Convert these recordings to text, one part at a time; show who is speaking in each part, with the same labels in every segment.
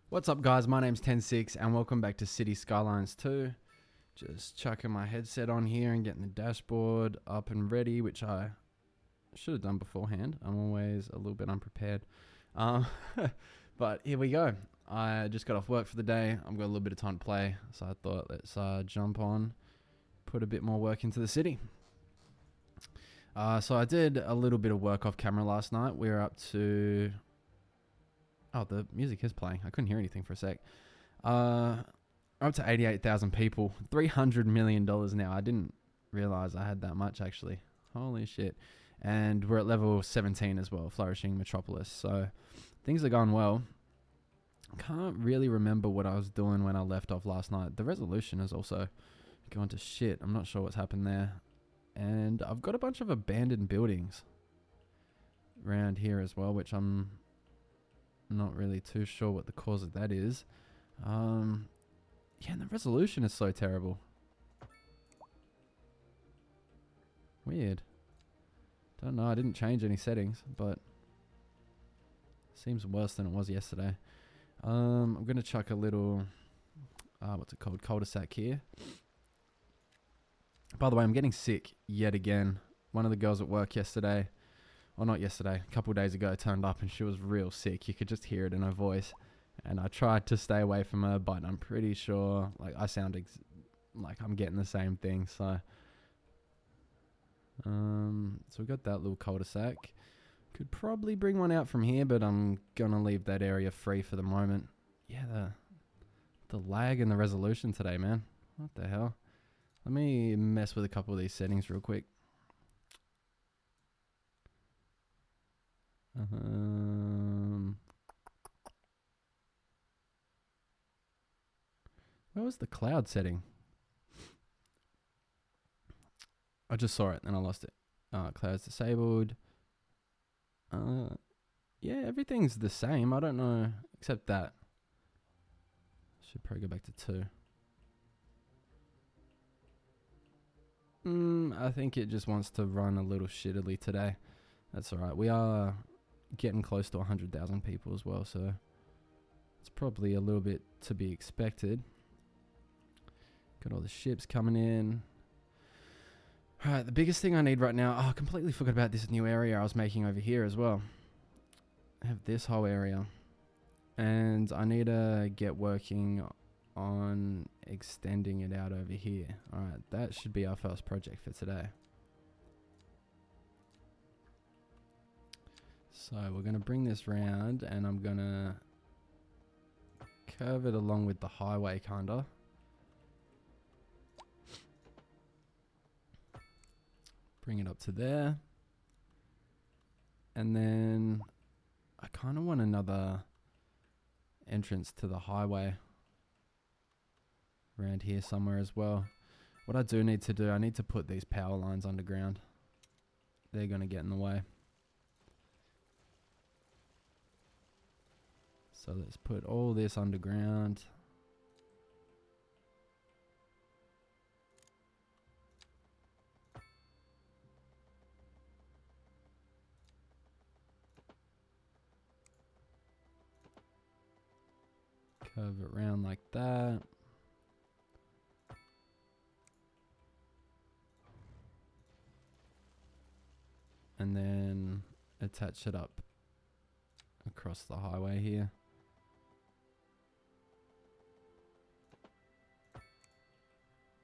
Speaker 1: What's up guys, my name's 106 and welcome back to City Skylines 2. Just chucking my headset on here and getting the dashboard up and ready, which I should have done beforehand. I'm always a little bit unprepared. But here we go. I just got off work for the day. I've got a little bit of time to play, so I thought let's jump on, put a bit more work into the city. So I did a little bit of work off camera last night. We were up to... Oh, the music is playing. I couldn't hear anything for a sec. We're up to 88,000 people. $300 million now. I didn't realize I had that much, actually. Holy shit. And we're at level 17 as well, Flourishing Metropolis. So things are going well. Can't really remember what I was doing when I left off last night. The resolution is also going to shit. I'm not sure what's happened there. And I've got a bunch of abandoned buildings around here as well, which I'm not really too sure what the cause of that is. Yeah, and the resolution is so terrible. Weird. Don't know, I didn't change any settings, but seems worse than it was yesterday. I'm gonna chuck a little what's it called, cul-de-sac here. By the way, I'm getting sick yet again. One of the girls at work yesterday, or not yesterday, a couple of days ago, turned up and she was real sick. You could just hear it in her voice. And I tried to stay away from her, but I'm pretty sure like I sound like I'm getting the same thing. So we got that little cul-de-sac. Could probably bring one out from here, but I'm gonna leave that area free for the moment. Yeah, the lag and the resolution today, man. What the hell? Let me mess with a couple of these settings real quick. Where was the cloud setting? I just saw it and I lost it. Cloud's disabled. Yeah, everything's the same. I don't know, except that. Should probably go back to 2. I think it just wants to run a little shittily today. That's alright. We are getting close to 100,000 people as well, so it's probably a little bit to be expected. Got all the ships coming in. Alright, the biggest thing I need right now... Oh, I completely forgot about this new area I was making over here as well. I have this whole area. And I need to get working on extending it out over here. Alright, that should be our first project for today. So we're going to bring this round and I'm going to curve it along with the highway kinda. Bring it up to there. And then I kind of want another entrance to the highway around here somewhere as well. What I do need to do, I need to put these power lines underground. They're going to get in the way. So let's put all this underground. Curve it around like that. And then attach it up across the highway here.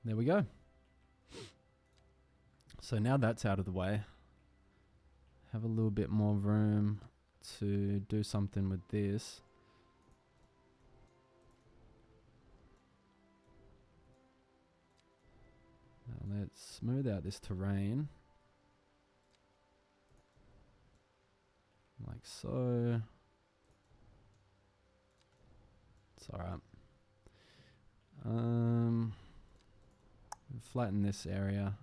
Speaker 1: There we go. So now that's out of the way. Have a little bit more room to do something with this. Now let's smooth out this terrain. Like so. It's alright. Flatten this area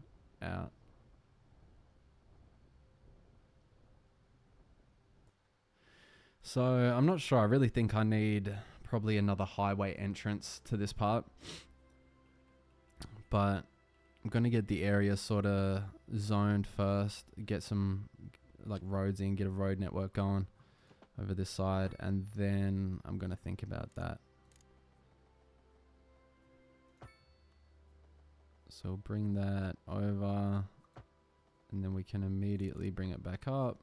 Speaker 1: out. So I'm not sure. I really think I need probably another highway entrance to this part. But I'm going to get the area sort of zoned first. Get some like roads in, get a road network going over this side, and then I'm going to think about that. So bring that over, and then we can immediately bring it back up.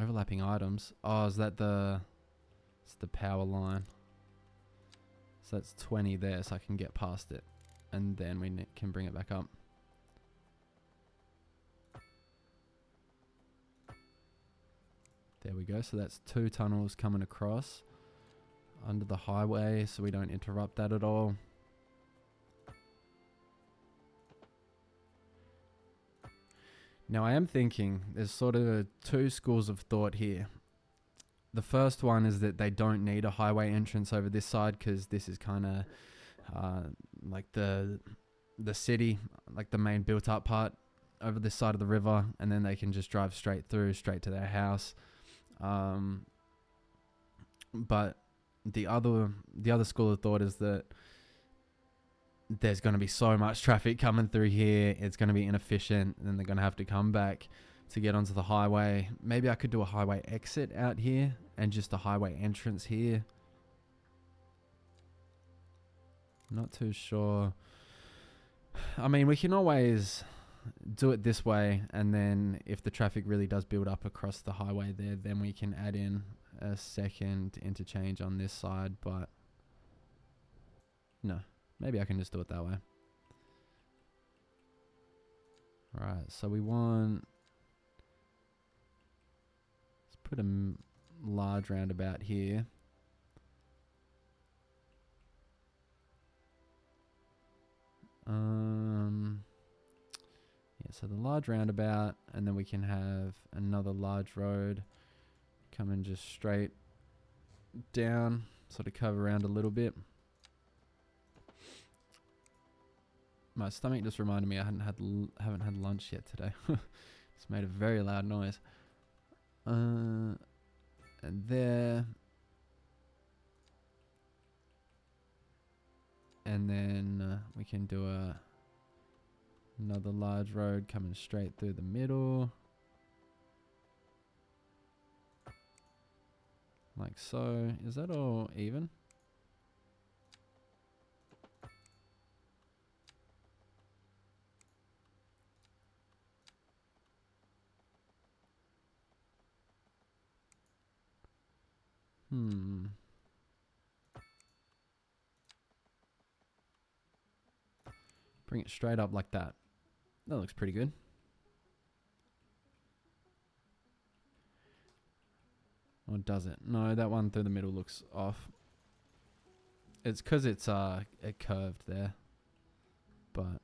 Speaker 1: Overlapping items. Oh, is that it's the power line. So that's 20 there, so I can get past it. And then we can bring it back up. There we go. So that's 2 tunnels coming across under the highway, so we don't interrupt that at all. Now I am thinking there's sort of 2 schools of thought here. The first one is that they don't need a highway entrance over this side because this is kind of like the city, like the main built up part over this side of the river, and then they can just drive straight through, straight to their house. But the other school of thought is that there's going to be so much traffic coming through here, it's going to be inefficient, and then they're going to have to come back to get onto the highway. Maybe I could do a highway exit out here and just a highway entrance here. Not too sure. I mean, we can always do it this way, and then if the traffic really does build up across the highway there, then we can add in a second interchange on this side. But no, maybe I can just do it that way. Right, so we want, let's put a large roundabout here. Yeah, so the large roundabout, and then we can have another large road coming just straight down, sort of curve around a little bit. My stomach just reminded me I haven't had lunch yet today. It's made a very loud noise. And there. And then we can do another large road coming straight through the middle. Like so. Is that all even? Bring it straight up like that. That looks pretty good. Or does it? No, that one through the middle looks off. It's because it's it curved there. But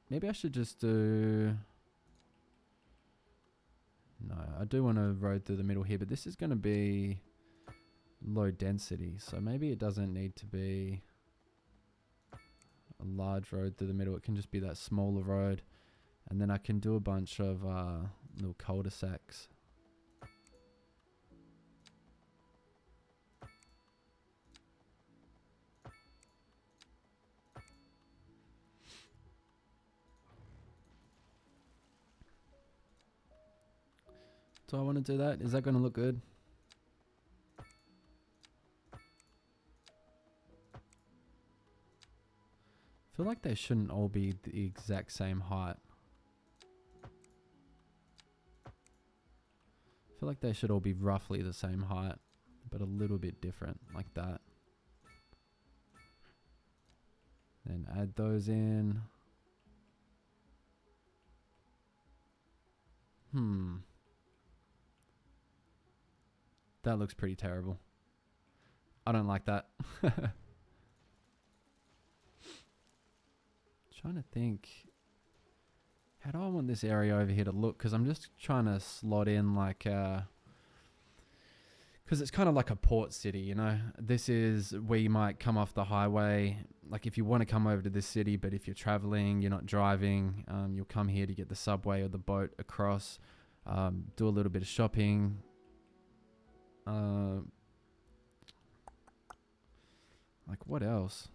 Speaker 1: maybe I should just do... No, I do want a road through the middle here, but this is going to be low density. So maybe it doesn't need to be a large road through the middle. It can just be that smaller road. And then I can do a bunch of little cul-de-sacs. Do I want to do that? Is that going to look good? I feel like they shouldn't all be the exact same height. I feel like they should all be roughly the same height, but a little bit different, like that. Then add those in. That looks pretty terrible. I don't like that. Trying to think, how do I want this area over here to look? Because I'm just trying to slot in like, because it's kind of like a port city, you know. This is where you might come off the highway. Like if you want to come over to this city, but if you're traveling, you're not driving, you'll come here to get the subway or the boat across, do a little bit of shopping. Like what else?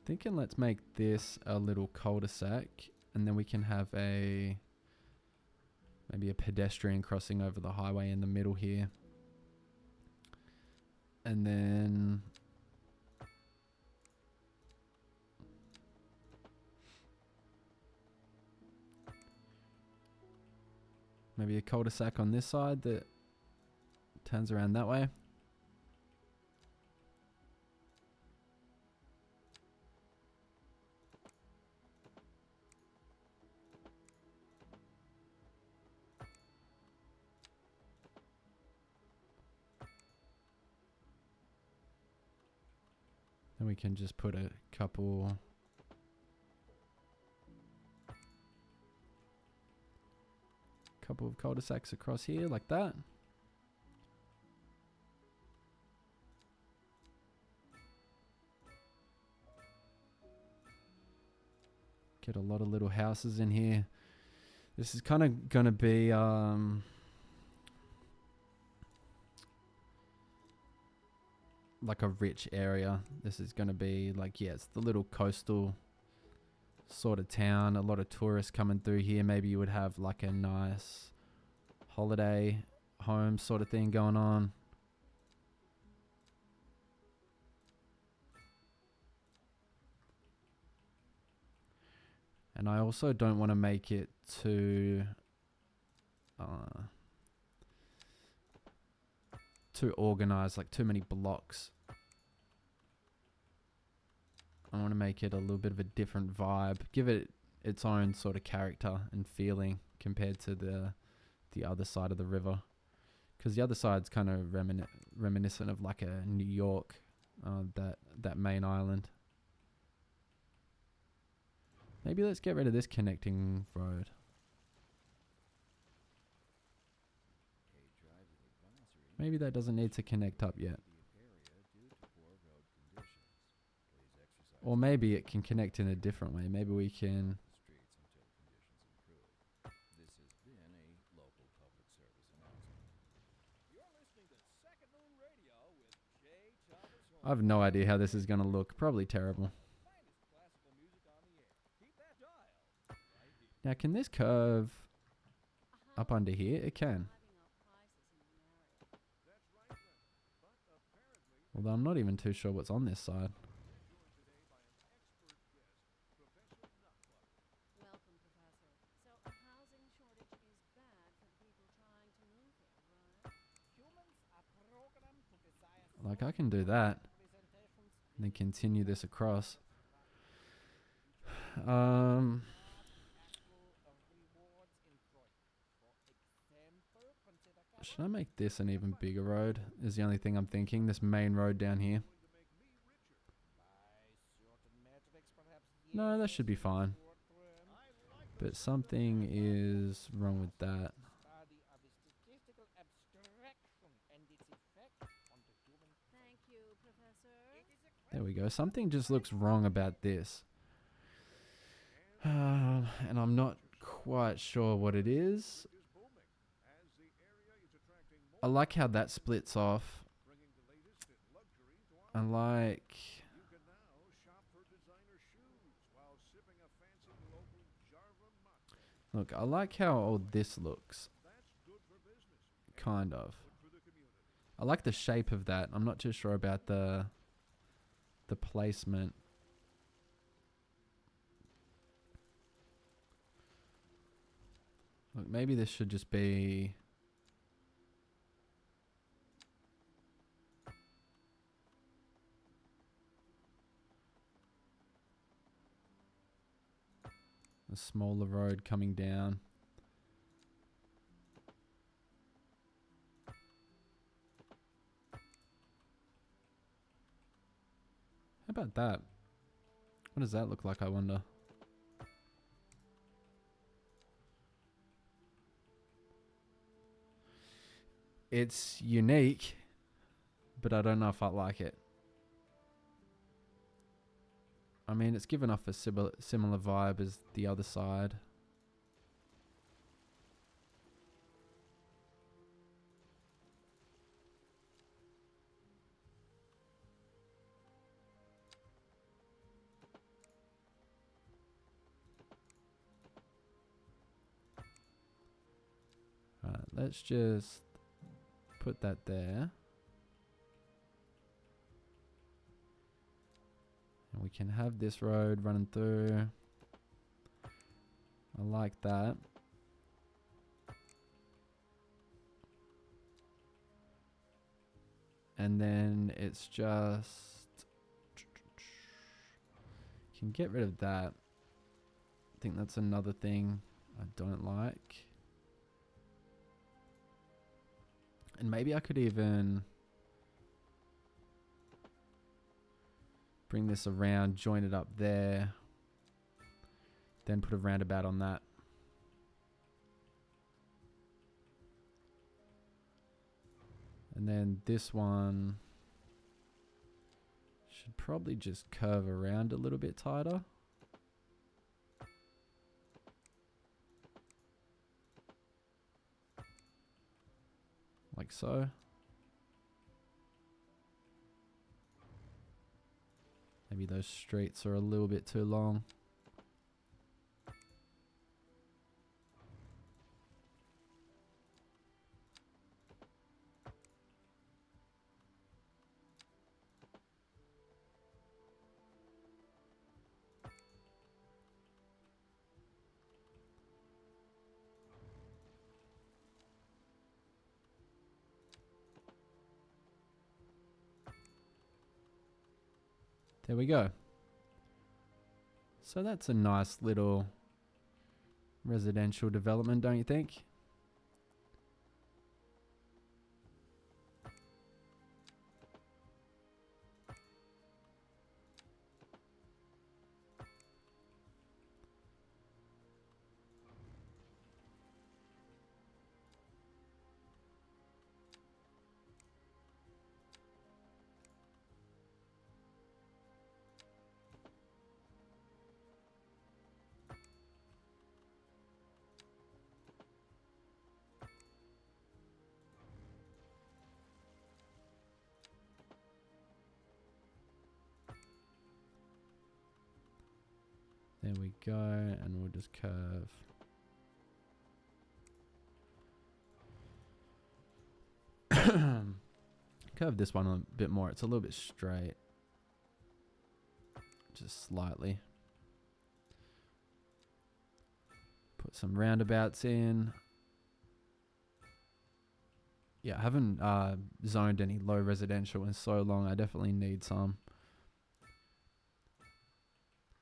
Speaker 1: Thinking let's make this a little cul-de-sac, And then we can have maybe a pedestrian crossing over the highway in the middle here. And then maybe a cul-de-sac on this side that turns around that way. Then we can just put a couple of cul-de-sacs across here like that. Get a lot of little houses in here. This is kind of gonna be like a rich area. This is gonna be like, yeah, it's the little coastal sort of town. A lot of tourists coming through here. Maybe you would have like a nice holiday home sort of thing going on. And I also don't want to make it too organized, like too many blocks. I want to make it a little bit of a different vibe, give it its own sort of character and feeling compared to the other side of the river, because the other side's kind of reminiscent of like a New York, that main island. Maybe let's get rid of this connecting road. Maybe that doesn't need to connect up yet. Or maybe it can connect in a different way. Maybe we can... I have no idea how this is going to look. Probably terrible. Now, can this curve up under here? It can. Although I'm not even too sure what's on this side. Like, I can do that. And then continue this across. Should I make this an even bigger road? Is the only thing I'm thinking. This main road down here. No, that should be fine. But something is wrong with that. There we go. Something just looks wrong about this. And I'm not quite sure what it is. I like how that splits off. I like... Look, I like how old this looks. Kind of. I like the shape of that. I'm not too sure about the placement. Look, maybe this should just be... a smaller road coming down. How about that? What does that look like, I wonder? It's unique, but I don't know if I like it. I mean, it's given off a similar vibe as the other side. let's just put that there. And we can have this road running through. I like that. And then it's just... can get rid of that. I think that's another thing I don't like. And maybe I could even bring this around, join it up there, then put a roundabout on that. And then this one should probably just curve around a little bit tighter. Like so. Maybe those streets are a little bit too long. There we go. So that's a nice little residential development, don't you think? There we go, and we'll just curve. Curve this one a bit more. It's a little bit straight. Just slightly. Put some roundabouts in. Yeah, I haven't zoned any low residential in so long. I definitely need some.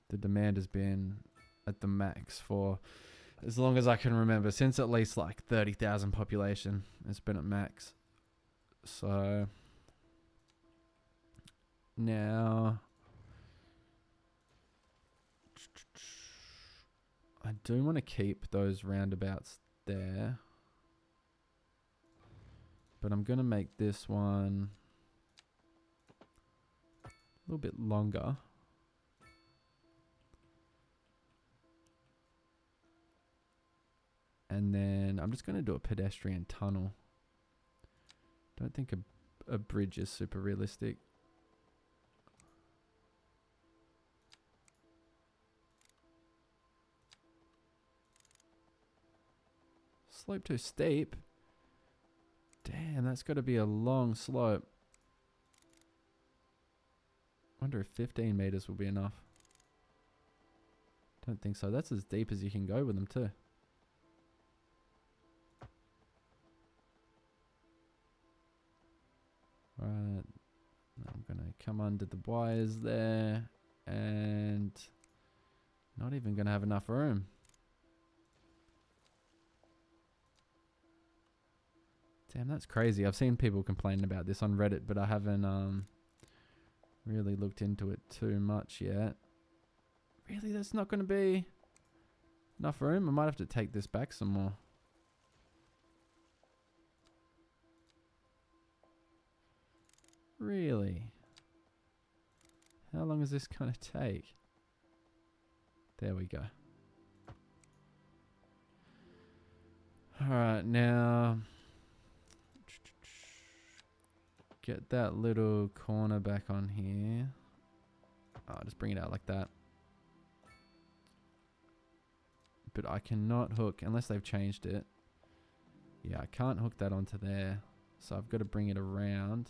Speaker 1: The demand has been at the max for as long as I can remember. Since at least like 30,000 population, it's been at max. So now I do want to keep those roundabouts there, but I'm going to make this one a little bit longer. And then I'm just going to do a pedestrian tunnel. Don't think a bridge is super realistic. Slope too steep. Damn, that's got to be a long slope. Wonder if 15 meters will be enough. Don't think so. That's as deep as you can go with them too. Right, I'm going to come under the wires there and not even going to have enough room. Damn, that's crazy. I've seen people complaining about this on Reddit, but I haven't really looked into it too much yet. Really, there's not going to be enough room? I might have to take this back some more. Really? How long is this going to take? There we go. Alright, now get that little corner back on here. I'll just bring it out like that. But I cannot hook, unless they've changed it. Yeah, I can't hook that onto there. So I've got to bring it around.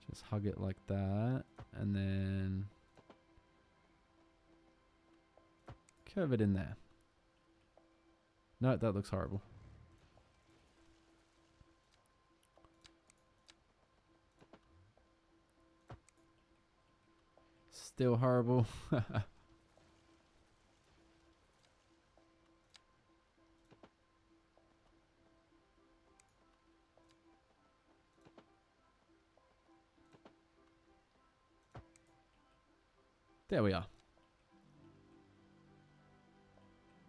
Speaker 1: Just hug it like that. And then curve it in there. No, that looks horrible. Still horrible. There we are.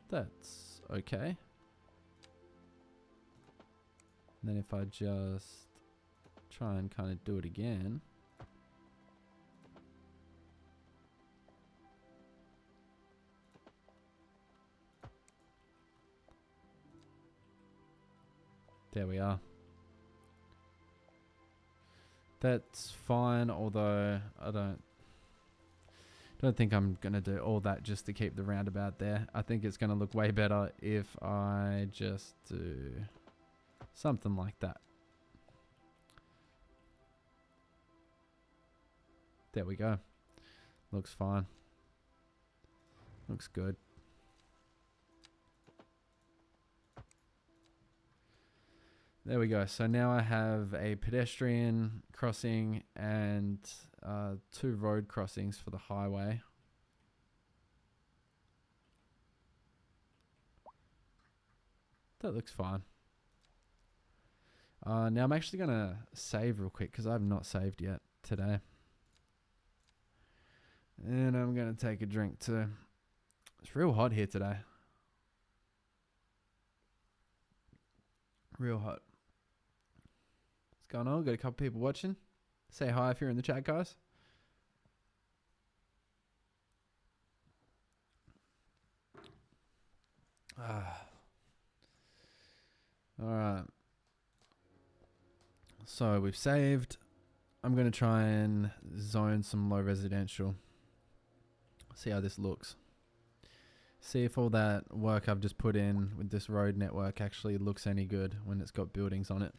Speaker 1: That's okay. And then if I just try and kind of do it again. There we are. That's fine, although I don't think I'm going to do all that just to keep the roundabout there. I think it's going to look way better if I just do something like that. There we go. Looks fine. Looks good. There we go. So now I have a pedestrian crossing and 2 road crossings for the highway. That looks fine. Now I'm actually going to save real quick because I have not saved yet today. And I'm going to take a drink too. It's real hot here today. Real hot. What's going on? Got a couple people watching. Say hi if you're in the chat, guys. Alright. So we've saved. I'm going to try and zone some low residential. See how this looks. See if all that work I've just put in with this road network actually looks any good when it's got buildings on it.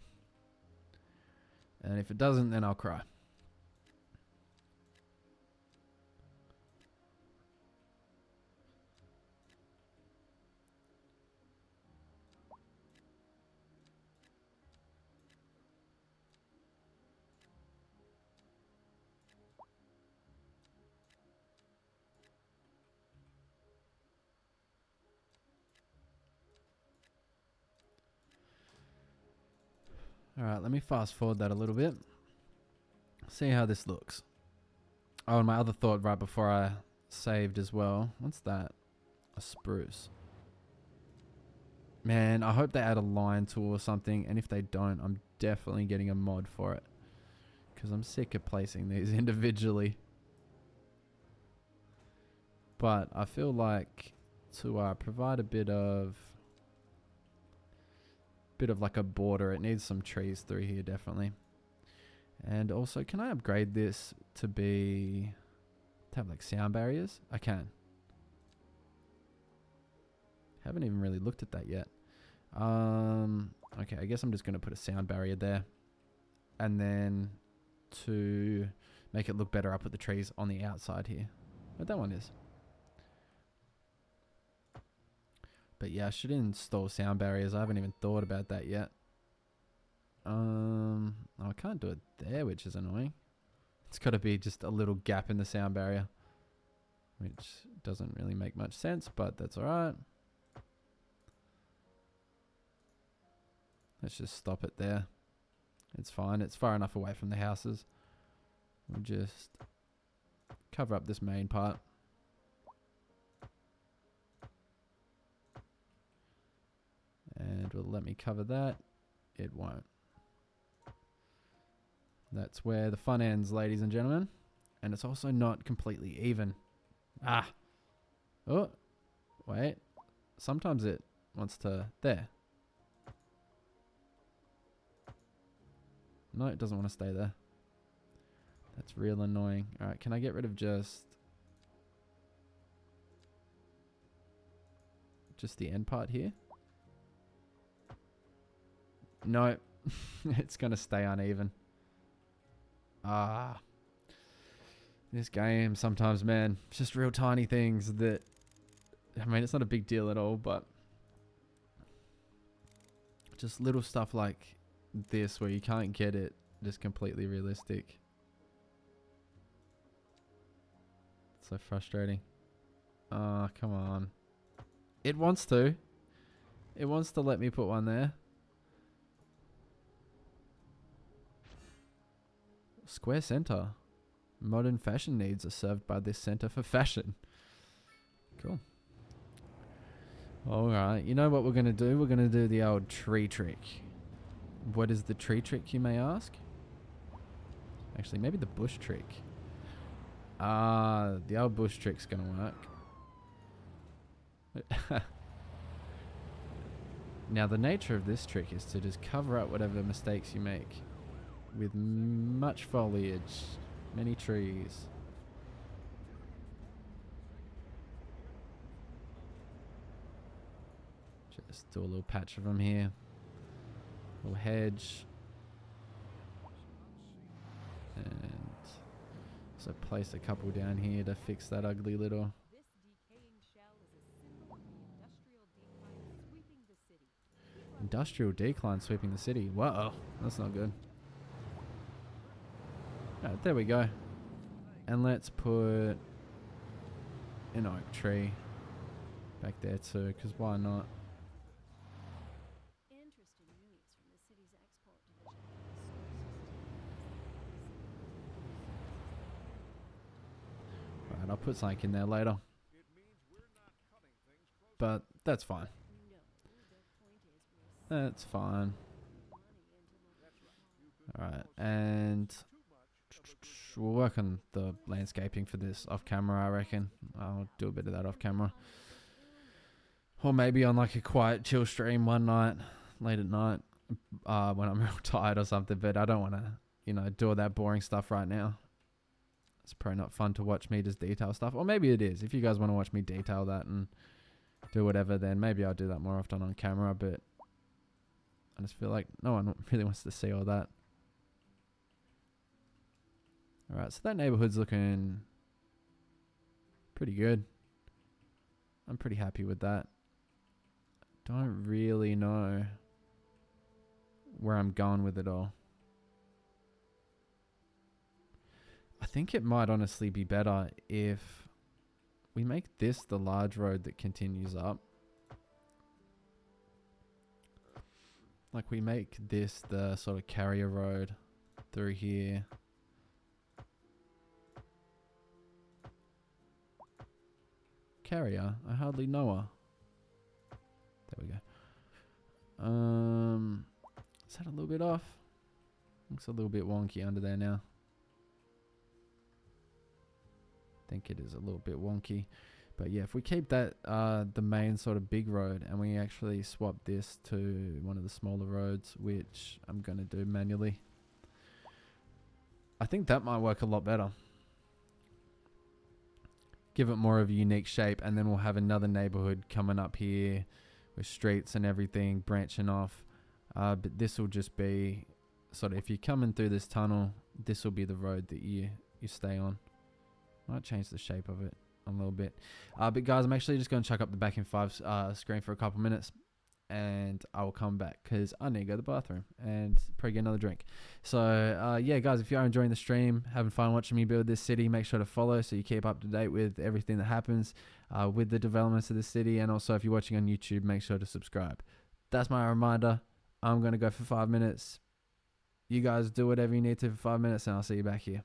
Speaker 1: And if it doesn't, then I'll cry. Alright, let me fast forward that a little bit. See how this looks. Oh, and my other thought right before I saved as well. What's that? A spruce. Man, I hope they add a line tool or something. And if they don't, I'm definitely getting a mod for it. Because I'm sick of placing these individually. But I feel like to provide a bit of like a border, it needs some trees through here definitely. And also, can I upgrade this to have like sound barriers? I can. Haven't even really looked at that yet. Okay, I guess I'm just going to put a sound barrier there. And then to make it look better, I'll put the trees on the outside here. But that one is. But yeah, I should install sound barriers. I haven't even thought about that yet. Oh, I can't do it there, which is annoying. It's got to be just a little gap in the sound barrier, which doesn't really make much sense, but that's alright. Let's just stop it there. It's fine. It's far enough away from the houses. We'll just cover up this main part. And will let me cover that. It won't. That's where the fun ends, ladies and gentlemen. And it's also not completely even. Ah. Oh. Wait. Sometimes it wants to... There. No, it doesn't want to stay there. That's real annoying. Alright, can I get rid of just the end part here? No. It's going to stay uneven. Ah. This game sometimes, man, just real tiny things that, I mean, it's not a big deal at all, but just little stuff like this where you can't get it just completely realistic. It's so frustrating. Oh, come on. It wants to. It wants to let me put one there. Square center. Modern fashion needs are served by this center for fashion. Cool. Alright, you know what we're going to do? We're going to do the old tree trick. What is the tree trick, you may ask? Actually, maybe the bush trick. The old bush trick's going to work. Now, the nature of this trick is to just cover up whatever mistakes you make with much foliage, many trees. Just do a little patch of them here. A little hedge. And so place a couple down here to fix that ugly little. Industrial decline sweeping the city. Whoa, that's not good. Alright, there we go. And let's put an oak tree back there too, because why not? Right, I'll put something in there later. But that's fine. That's fine. Alright, and we'll work on the landscaping for this off camera, I reckon. I'll do a bit of that off camera. Or maybe on like a quiet chill stream one night, late at night, when I'm real tired or something. But I don't want to, you know, do all that boring stuff right now. It's probably not fun to watch me just detail stuff. Or maybe it is. If you guys want to watch me detail that and do whatever, then maybe I'll do that more often on camera. But I just feel like no one really wants to see all that. Alright, so that neighborhood's looking pretty good. I'm pretty happy with that. Don't really know where I'm going with it all. I think it might honestly be better if we make this the large road that continues up. Like we make this the sort of carrier road through here. Carrier? I hardly know her. There we go. Is that a little bit off? Looks a little bit wonky under there now. I think it is a little bit wonky. But yeah, if we keep that the main sort of big road and we actually swap this to one of the smaller roads, which I'm going to do manually, I think that might work a lot better. Give it more of a unique shape, and then we'll have another neighborhood coming up here with streets and everything branching off. But this will just be sort of, if you're coming through this tunnel, this will be the road that you stay on. Might change the shape of it a little bit. But guys, I'm actually just going to chuck up the back in 5 screen for a couple minutes, and I will come back because I need to go to the bathroom and probably get another drink. So yeah, guys, if you are enjoying the stream, having fun watching me build this city, make sure to follow so you keep up to date with everything that happens with the developments of the city. And also, if you're watching on YouTube, make sure to subscribe. That's my reminder. I'm going to go for 5 minutes. You guys do whatever you need to for 5 minutes, and I'll see you back here.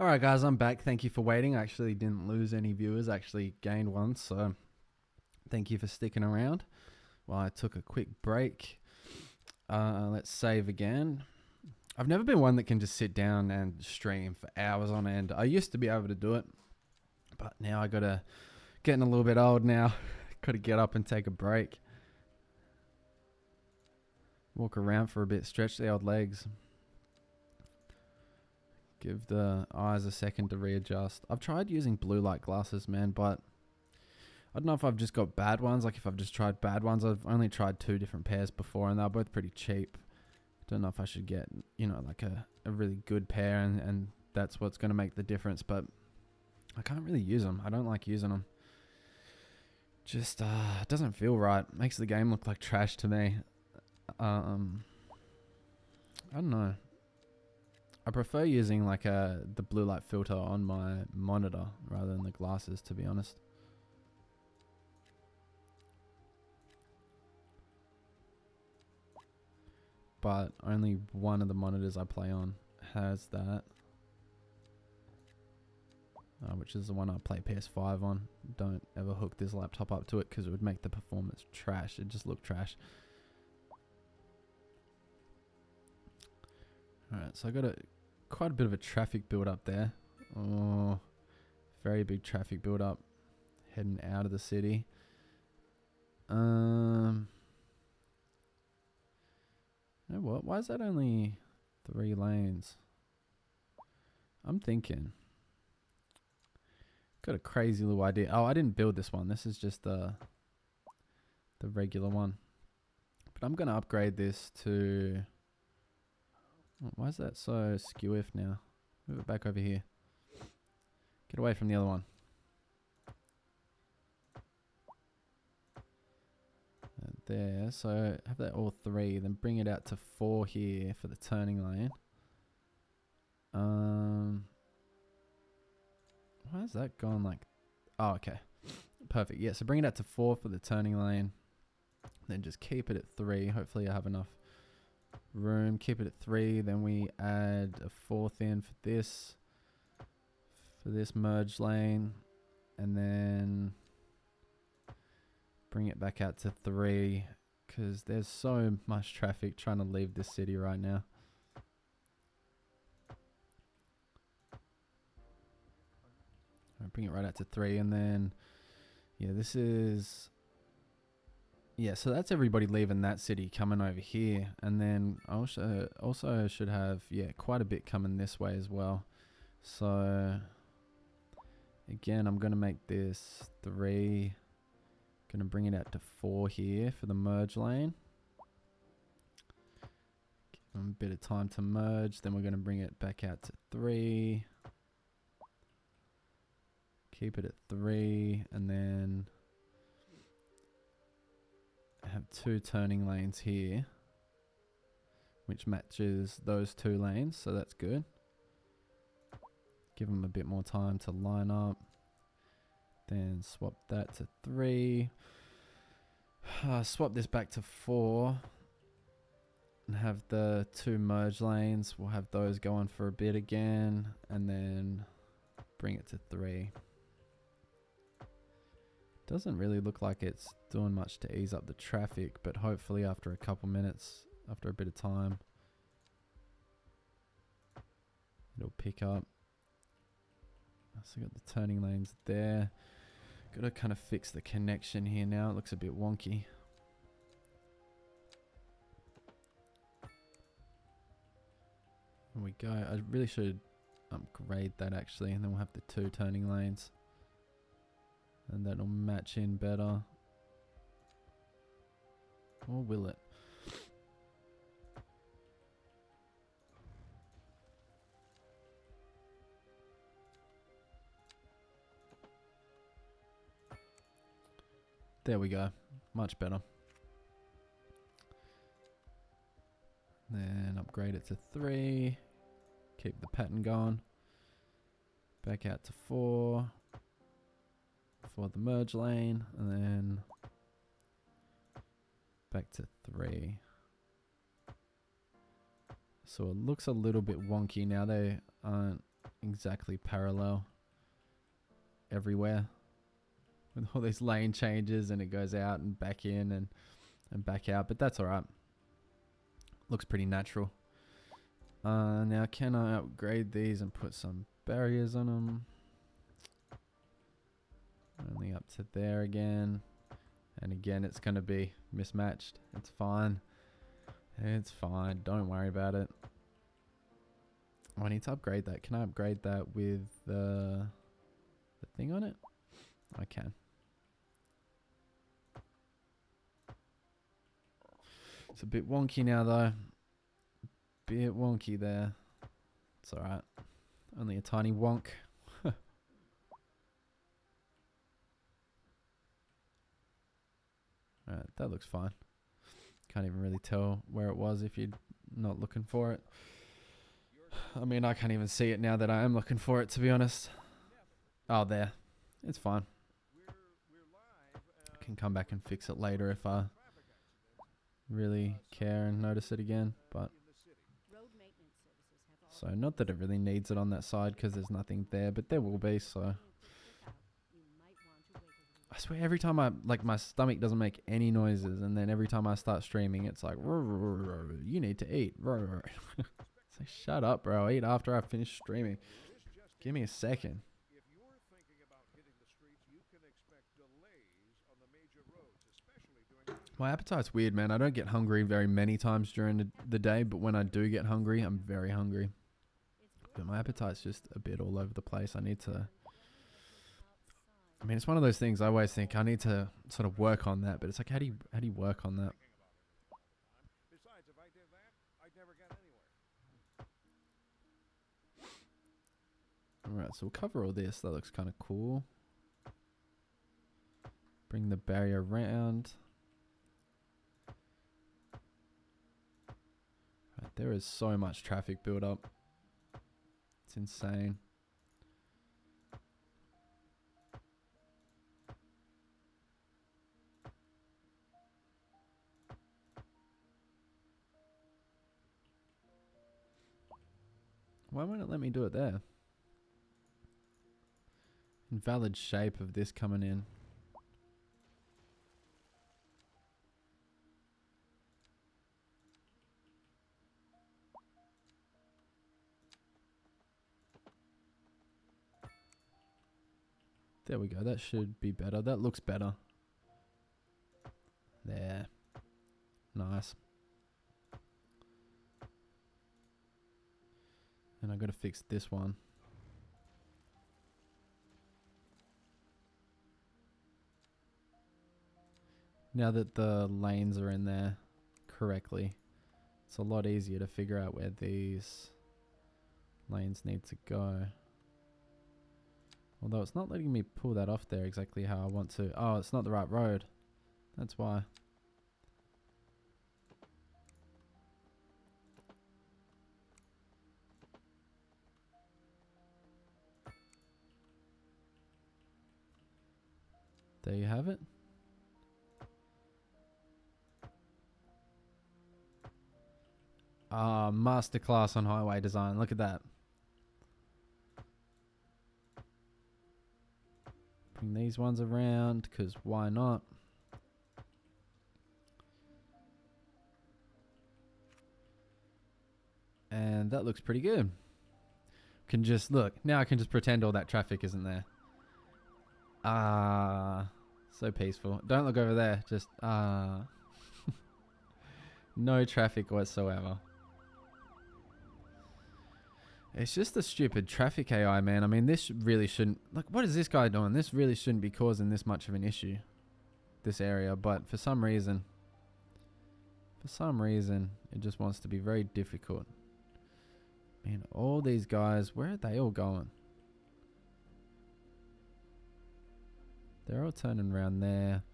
Speaker 1: Alright guys, I'm back. Thank you for waiting. I actually didn't lose any viewers. I actually gained one, so thank you for sticking around while I took a quick break. Let's save again. I've never been one that can just sit down and stream for hours on end. I used to be able to do it, but now I gotta, getting a little bit old now. Gotta get up and take a break. Walk around for a bit, stretch the old legs. Give the eyes a second to readjust. I've tried using blue light glasses, man, but I don't know if I've just got bad ones. Like if I've just tried bad ones. I've only tried 2 different pairs before and they're both pretty cheap. Don't know if I should get, you know, like a really good pair and that's what's going to make the difference. But I can't really use them. I don't like using them. Just it doesn't feel right. Makes the game look like trash to me. I don't know. I prefer using like the blue light filter on my monitor rather than the glasses, to be honest. But only one of the monitors I play on has that, which is the one I play PS5 on. Don't ever hook this laptop up to it because it would make the performance trash. It'd just look trash. Alright, so I got quite a bit of a traffic build up there. Oh, very big traffic build up heading out of the city. You know what? Why is that only 3 lanes? I'm thinking. Got a crazy little idea. Oh, I didn't build this one. This is just the regular one. But I'm going to upgrade this to... Why is that so skew-if now? Move it back over here. Get away from the other one. There, so have that all 3, then bring it out to 4 here for the turning lane. Why has that gone like... Oh, okay. Perfect. Yeah, so bring it out to 4 for the turning lane. Then just keep it at 3. Hopefully I have enough room. Keep it at 3. Then we add a 4th in for this merge lane. And then... bring it back out to 3 because there's so much traffic trying to leave this city right now. I'll bring it right out to 3 and then yeah, this is so that's everybody leaving that city coming over here, and then I also should have quite a bit coming this way as well. So again, I'm going to make this 3. Going to bring it out to 4 here for the merge lane. Give them a bit of time to merge. Then we're going to bring it back out to 3. Keep it at 3. And then have 2 turning lanes here, which matches those 2 lanes. So that's good. Give them a bit more time to line up. Then swap that to 3. Swap this back to 4. And have the 2 merge lanes. We'll have those going for a bit again. And then bring it to 3. Doesn't really look like it's doing much to ease up the traffic. But hopefully after a couple minutes, after a bit of time, it'll pick up. So got the turning lanes there. Got to kind of fix the connection here now. It looks a bit wonky. There we go. I really should upgrade that actually, and then we'll have the 2 turning lanes. And that'll match in better. Or will it? There we go. Much better. Then upgrade it to 3. Keep the pattern going. Back out to 4. For the merge lane. And then back to 3. So it looks a little bit wonky now. They aren't exactly parallel everywhere with all these lane changes, and it goes out and back in and back out, but that's all right. Looks pretty natural. Now can I upgrade these and put some barriers on them? Only up to there again. And again, it's going to be mismatched. It's fine. It's fine. Don't worry about it. Oh, I need to upgrade that. Can I upgrade that with the thing on it? I can. It's a bit wonky now, though. Bit wonky there. It's alright. Only a tiny wonk. Alright, that looks fine. Can't even really tell where it was if you're not looking for it. I mean, I can't even see it now that I am looking for it, to be honest. Oh, there. It's fine. I can come back and fix it later if I really care and notice it again, but so not that it really needs it on that side because there's nothing there, but there will be. So I swear every time my stomach doesn't make any noises, and then every time I start streaming it's like, you need to eat. It's like, shut up, bro, I'll eat after I finish streaming. Give me a second. My appetite's weird, man. I don't get hungry very many times during the day, but when I do get hungry, I'm very hungry. But my appetite's just a bit all over the place. I need to... I mean, it's one of those things I always think I need to sort of work on that, but it's like, how do you work on that? Alright, so we'll cover all this. That looks kind of cool. Bring the barrier around. Right, there is so much traffic build up. It's insane. Why won't it let me do it there? Invalid shape of this coming in. There we go. That should be better. That looks better. There. Nice. And I've got to fix this one. Now that the lanes are in there correctly, it's a lot easier to figure out where these lanes need to go. Although it's not letting me pull that off there exactly how I want to. Oh, it's not the right road. That's why. There you have it. Ah, masterclass on highway design. Look at that. Bring these ones around, because why not? And that looks pretty good. Can just look. Now I can just pretend all that traffic isn't there. Ah, so peaceful. Don't look over there. Just, no traffic whatsoever. It's just the stupid traffic AI, man. I mean, this really shouldn't... Like, what is this guy doing? This really shouldn't be causing this much of an issue. This area. But for some reason... it just wants to be very difficult. Man, all these guys... Where are they all going? They're all turning around there.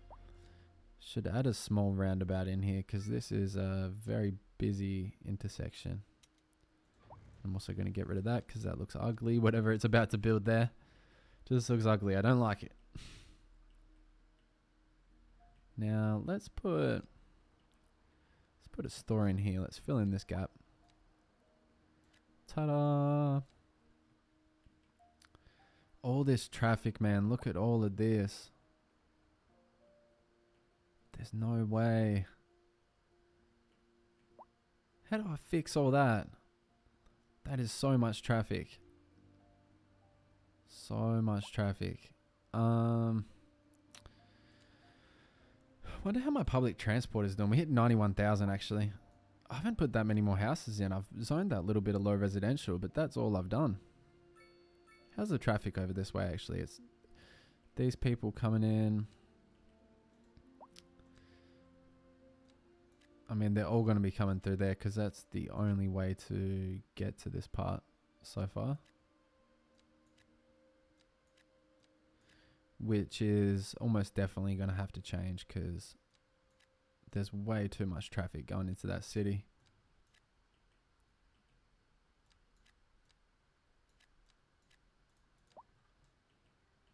Speaker 1: Should add a small roundabout in here, because this is a very busy intersection. I'm also going to get rid of that because that looks ugly. Whatever it's about to build there just looks ugly. I don't like it. Now let's put a store in here. Let's fill in this gap. Ta-da! All this traffic, man. Look at all of this. There's no way. How do I fix all that? That is so much traffic. So much traffic. Wonder how my public transport is doing. We hit 91,000 actually. I haven't put that many more houses in. I've zoned that little bit of low residential, but that's all I've done. How's the traffic over this way actually? It's these people coming in. I mean, they're all going to be coming through there because that's the only way to get to this part so far. Which is almost definitely going to have to change because there's way too much traffic going into that city.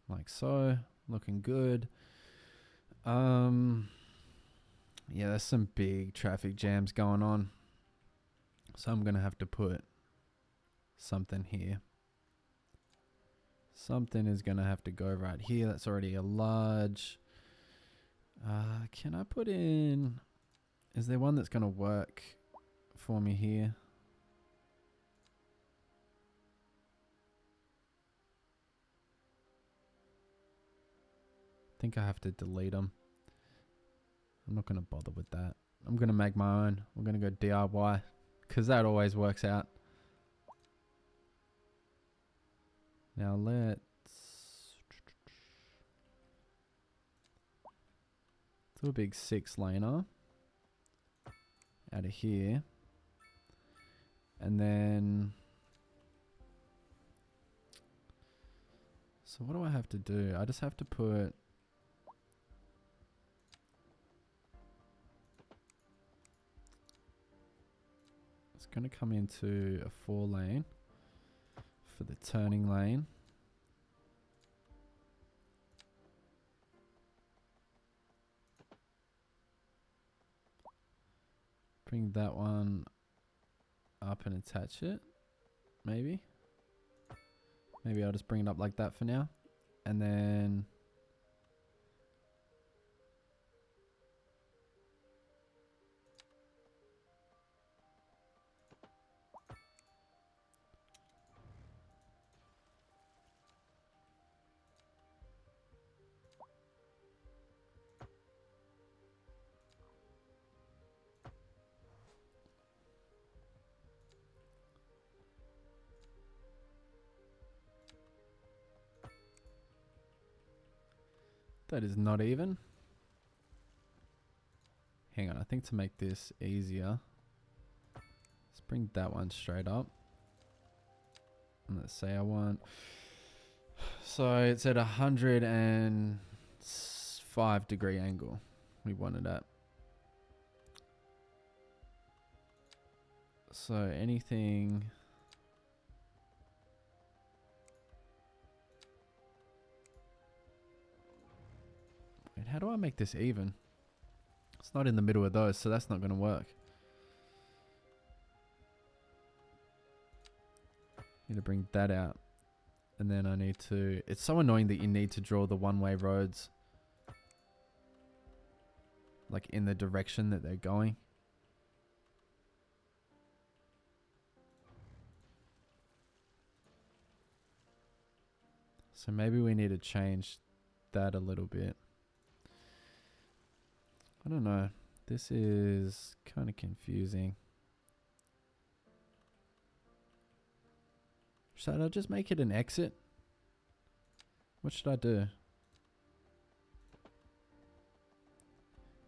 Speaker 1: Like so, looking good. Yeah, there's some big traffic jams going on. So I'm going to have to put something here. Something is going to have to go right here. That's already a large. Can I put in... Is there one that's going to work for me here? I think I have to delete them. I'm not going to bother with that. I'm going to make my own. We're going to go DIY because that always works out. Now let's do a big 6-laner out of here. And then... So what do I have to do? I just have to put... It's going to come into a 4-lane for the turning lane. Bring that one up and attach it. Maybe. Maybe I'll just bring it up like that for now. And then... That is not even. Hang on, I think to make this easier, let's bring that one straight up. And let's say I want... So it's at 105 degree angle. We want it at. So anything... Wait, how do I make this even? It's not in the middle of those, so that's not going to work. Need to bring that out. And then I need to... It's so annoying that you need to draw the one-way roads like in the direction that they're going. So maybe we need to change that a little bit. I don't know. This is kind of confusing. Should I just make it an exit? What should I do?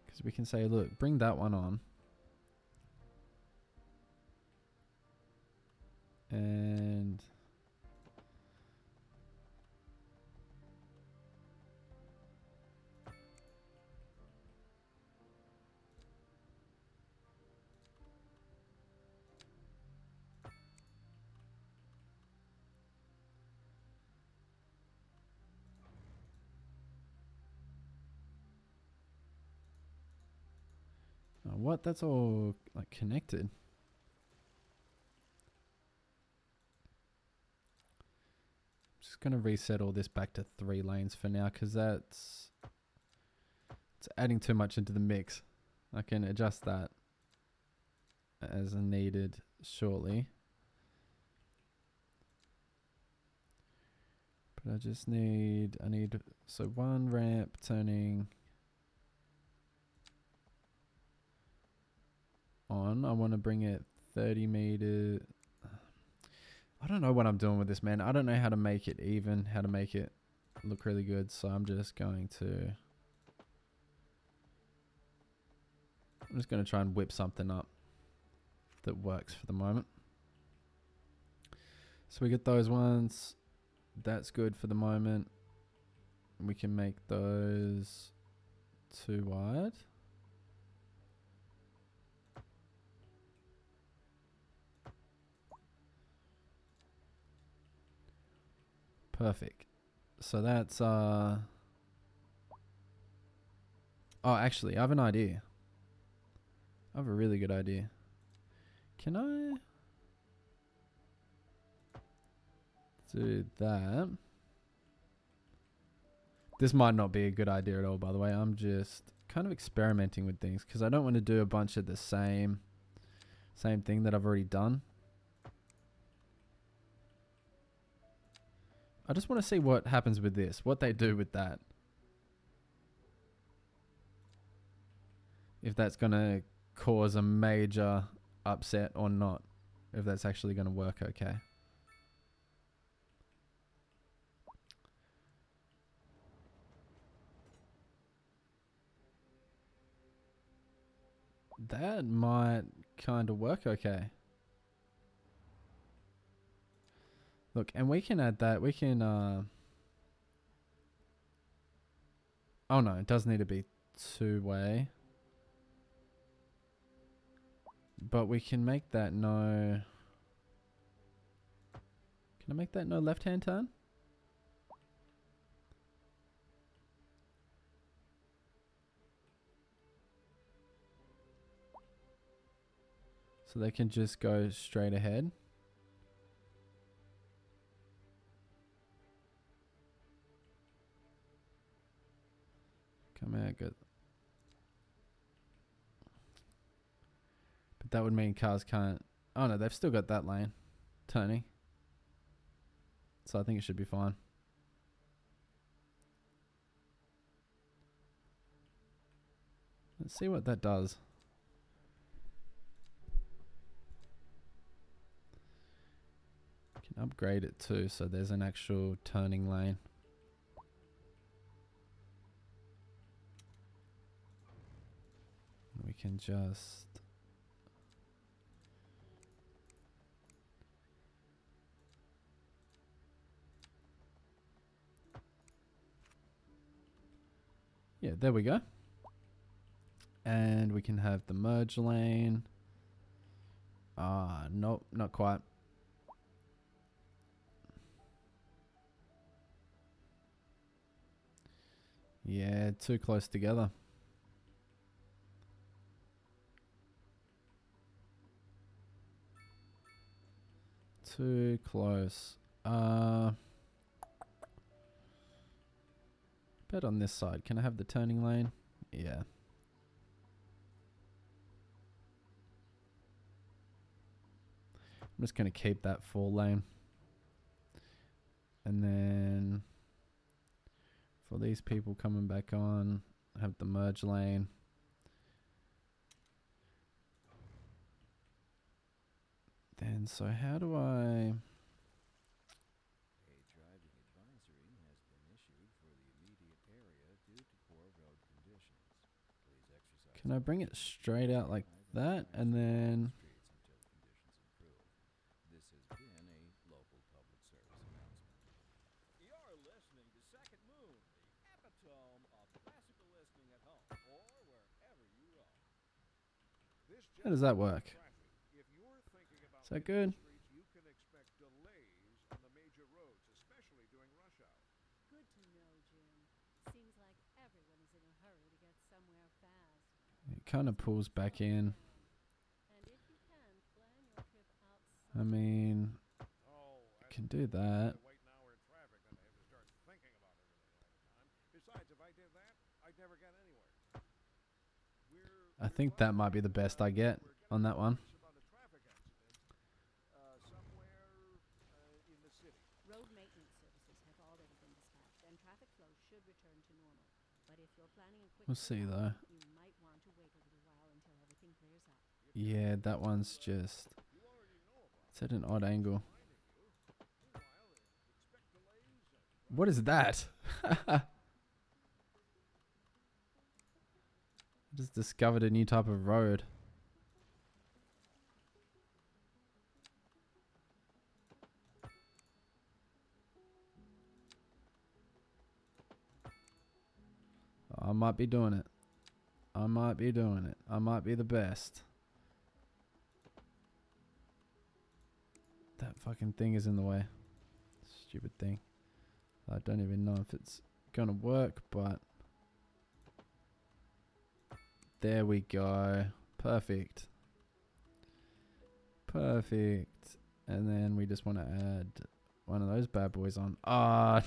Speaker 1: Because we can say, look, bring that one on. And... Oh, what? That's all like connected. Just going to reset all this back to 3 lanes for now because it's adding too much into the mix. I can adjust that as needed shortly. But I need, so 1 ramp turning on. I want to bring it 30 meters. I don't know what I'm doing with this, man. I don't know how to make it even, how to make it look really good. So I'm just going to try and whip something up that works for the moment. So we get those ones. That's good for the moment. We can make those 2 wide. Perfect. So that's oh, actually, I have an idea. I have a really good idea. Can I do that? This might not be a good idea at all, by the way. I'm just kind of experimenting with things because I don't want to do a bunch of the same thing that I've already done. I just want to see what happens with this, what they do with that. If that's going to cause a major upset or not. If that's actually going to work okay. That might kind of work okay. Look, and we can add that. We can, oh no, it does need to be 2-way. But we can make that no... Can I make that no left-hand turn? So they can just go straight ahead. Come out, good. But that would mean cars can't... Oh no, they've still got that lane turning. So I think it should be fine. Let's see what that does. Can upgrade it too, so there's an actual turning lane. We can just... Yeah, there we go. And we can have the merge lane. Nope, not quite. Yeah, too close together. Too close. Bet on this side. Can I have the turning lane? Yeah. I'm just going to keep that 4 lane. And then for these people coming back on, have the merge lane. Then, so how do I... Can I bring it straight out like that? And then... How does that work? Is that good? It kind of pulls back in. I mean, I can do that. think that might be the best I get on that one.
Speaker 2: Road maintenance services have already been dispatched, and traffic flow should return to normal. But if you're planning a quick
Speaker 1: We'll see though.
Speaker 2: you might want to wait a little while until everything clears up.
Speaker 1: Yeah, that one's just... It's at an odd angle. What is that? I just discovered a new type of road. I might be doing it. I might be doing it. I might be the best. That fucking thing is in the way. Stupid thing. I don't even know if it's gonna work, but there we go. Perfect. Perfect. And then we just want to add one of those bad boys on. Ah.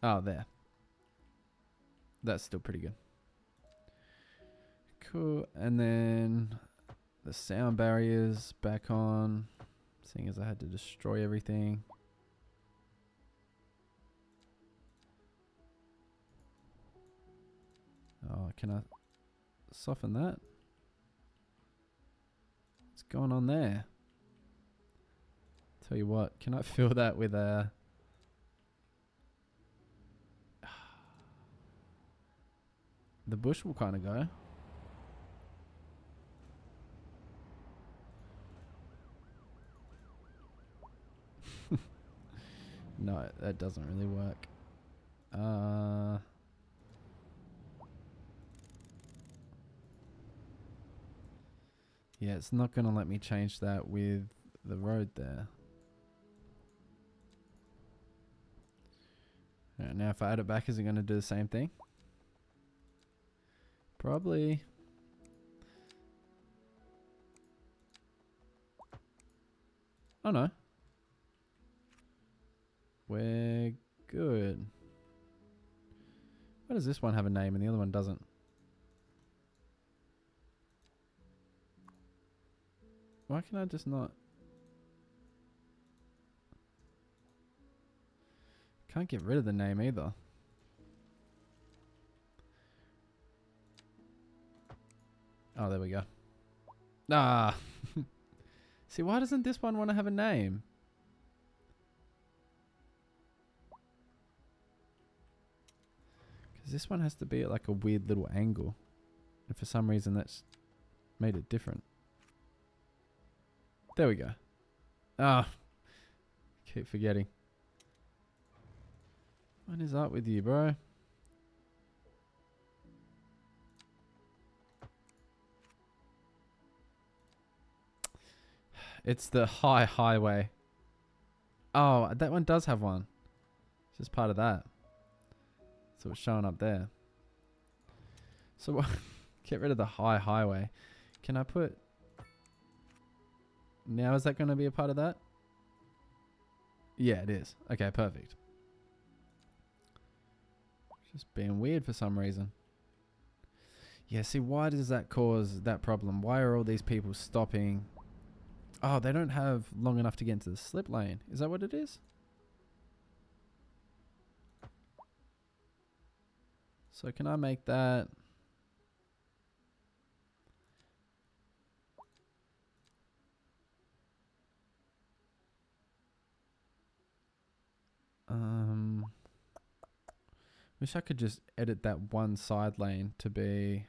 Speaker 1: Oh, there. That's still pretty good. Cool. And then the sound barriers back on. Seeing as I had to destroy everything. Oh, can I soften that? What's going on there? Tell you what, can I fill that with a... The bush will kind of go. No, that doesn't really work. Yeah, it's not going to let me change that with the road there. Alright, now if I add it back, is it going to do the same thing? Probably. Oh no. We're good. Why does this one have a name and the other one doesn't? Why can I just not? Can't get rid of the name either. Oh, there we go. Ah. See, why doesn't this one want to have a name? Because this one has to be at like a weird little angle. And for some reason that's made it different. There we go. Ah. Keep forgetting. What is up with you, bro? It's the high highway. Oh, that one does have one. It's just part of that. So it's showing up there. So get rid of the high highway. Can I put... Now is that going to be a part of that? Yeah, it is. Okay, perfect. Just being weird for some reason. Yeah, see, why does that cause that problem? Why are all these people stopping? Oh, they don't have long enough to get into the slip lane. Is that what it is? So can I make that... Wish I could just edit that one side lane to be...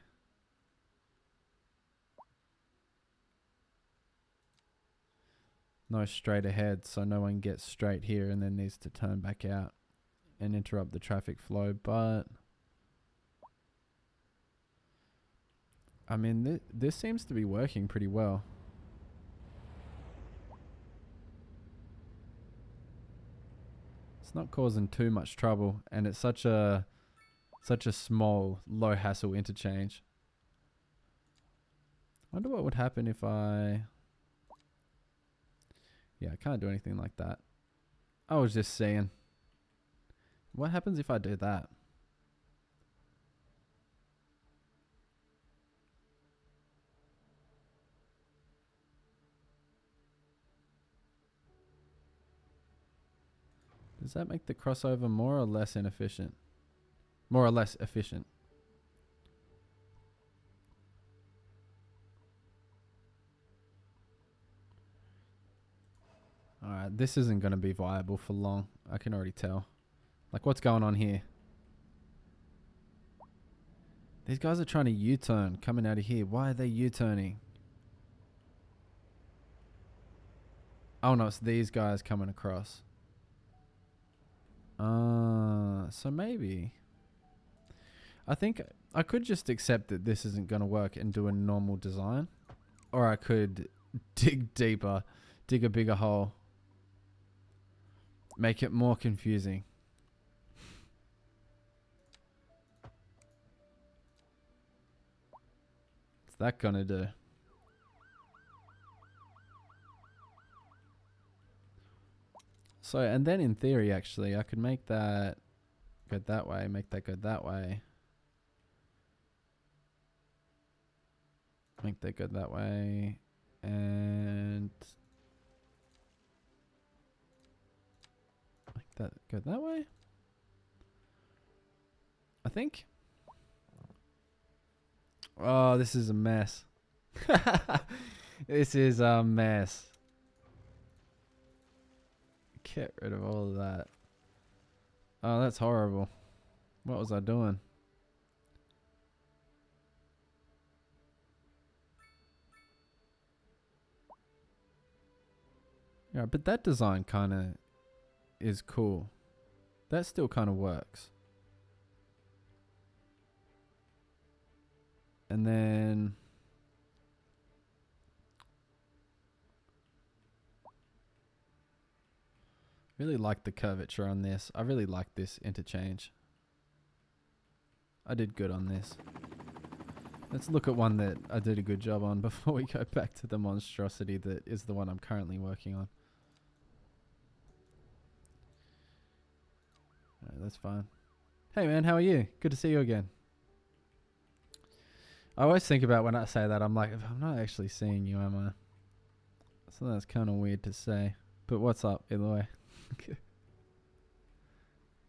Speaker 1: No straight ahead, so no one gets straight here and then needs to turn back out and interrupt the traffic flow, but... I mean, this seems to be working pretty well. It's not causing too much trouble, and it's such a small, low hassle interchange. Wonder what would happen if I... Yeah, I can't do anything like that. I was just saying. What happens if I do that? Does that make the crossover more or less inefficient? More or less efficient. Alright, this isn't going to be viable for long. I can already tell. Like, what's going on here? These guys are trying to U-turn coming out of here. Why are they U-turning? Oh no, it's these guys coming across. So maybe. I think I could just accept that this isn't going to work and do a normal design. Or I could dig deeper, dig a bigger hole. Make it more confusing. What's that gonna do? So, and then in theory, actually, I could make that go that way, make that go that way. Make that go that way. And make that go that way. I think. Oh, this is a mess. This is a mess. Get rid of all of that. Oh, that's horrible. What was I doing? Yeah, but that design kind of is cool. That still kind of works. And then really like the curvature on this. I really like this interchange. I did good on this. Let's look at one that I did a good job on before we go back to the monstrosity that is the one I'm currently working on. Alright, that's fine. Hey man, how are you? Good to see you again. I always think about when I say that, I'm like, I'm not actually seeing you, am I? So that's kind of weird to say. But what's up, either way?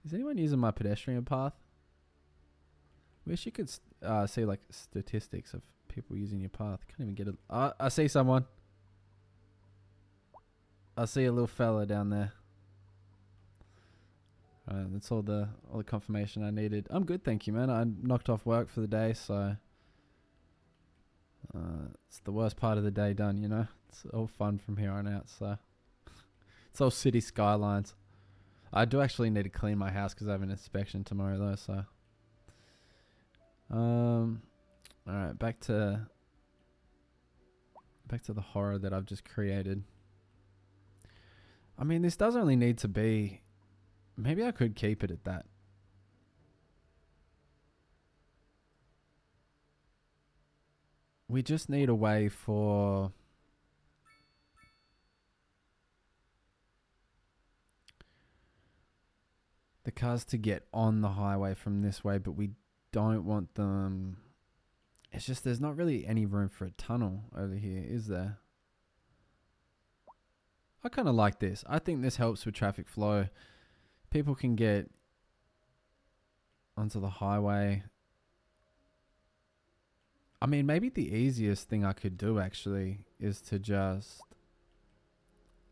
Speaker 1: Is anyone using my pedestrian path? Wish you could see like statistics of people using your path. Can't even get it. I see someone. I see a little fella down there. That's all the confirmation I needed. I'm good, thank you, man. I knocked off work for the day, so it's the worst part of the day done, you know. It's all fun from here on out, so it's all city skylines. I do actually need to clean my house because I have an inspection tomorrow though, so alright, back to the horror that I've just created. I mean, this does only need to be, maybe I could keep it at that. We just need a way for the cars to get on the highway from this way, but we don't want them. It's just there's not really any room for a tunnel over here, is there? I kind of like this. I think this helps with traffic flow. People can get onto the highway. I mean, maybe the easiest thing I could do actually is to just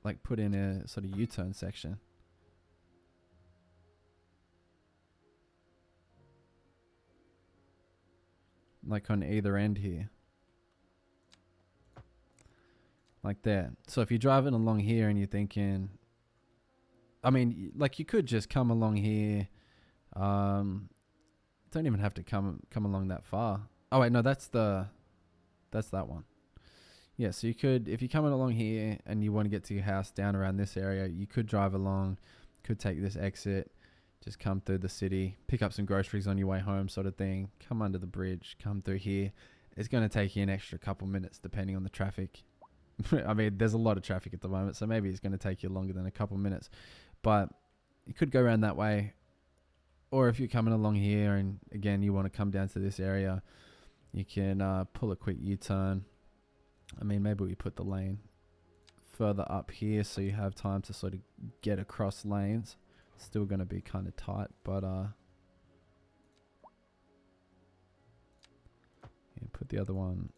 Speaker 1: like put in a sort of U-turn section. Like on either end here. Like that. So if you're driving along here and you're thinking, I mean, like you could just come along here. Don't even have to come along that far. Oh wait, no, that's that one. Yeah, so you could, if you're coming along here and you want to get to your house down around this area, you could drive along, could take this exit, just come through the city, pick up some groceries on your way home sort of thing, come under the bridge, come through here. It's going to take you an extra couple minutes depending on the traffic. I mean, there's a lot of traffic at the moment, so maybe it's going to take you longer than a couple minutes. But you could go around that way. Or if you're coming along here and, again, you want to come down to this area, you can pull a quick U-turn. I mean, maybe we put the lane further up here so you have time to sort of get across lanes. Still going to be kind of tight, but yeah, put the other one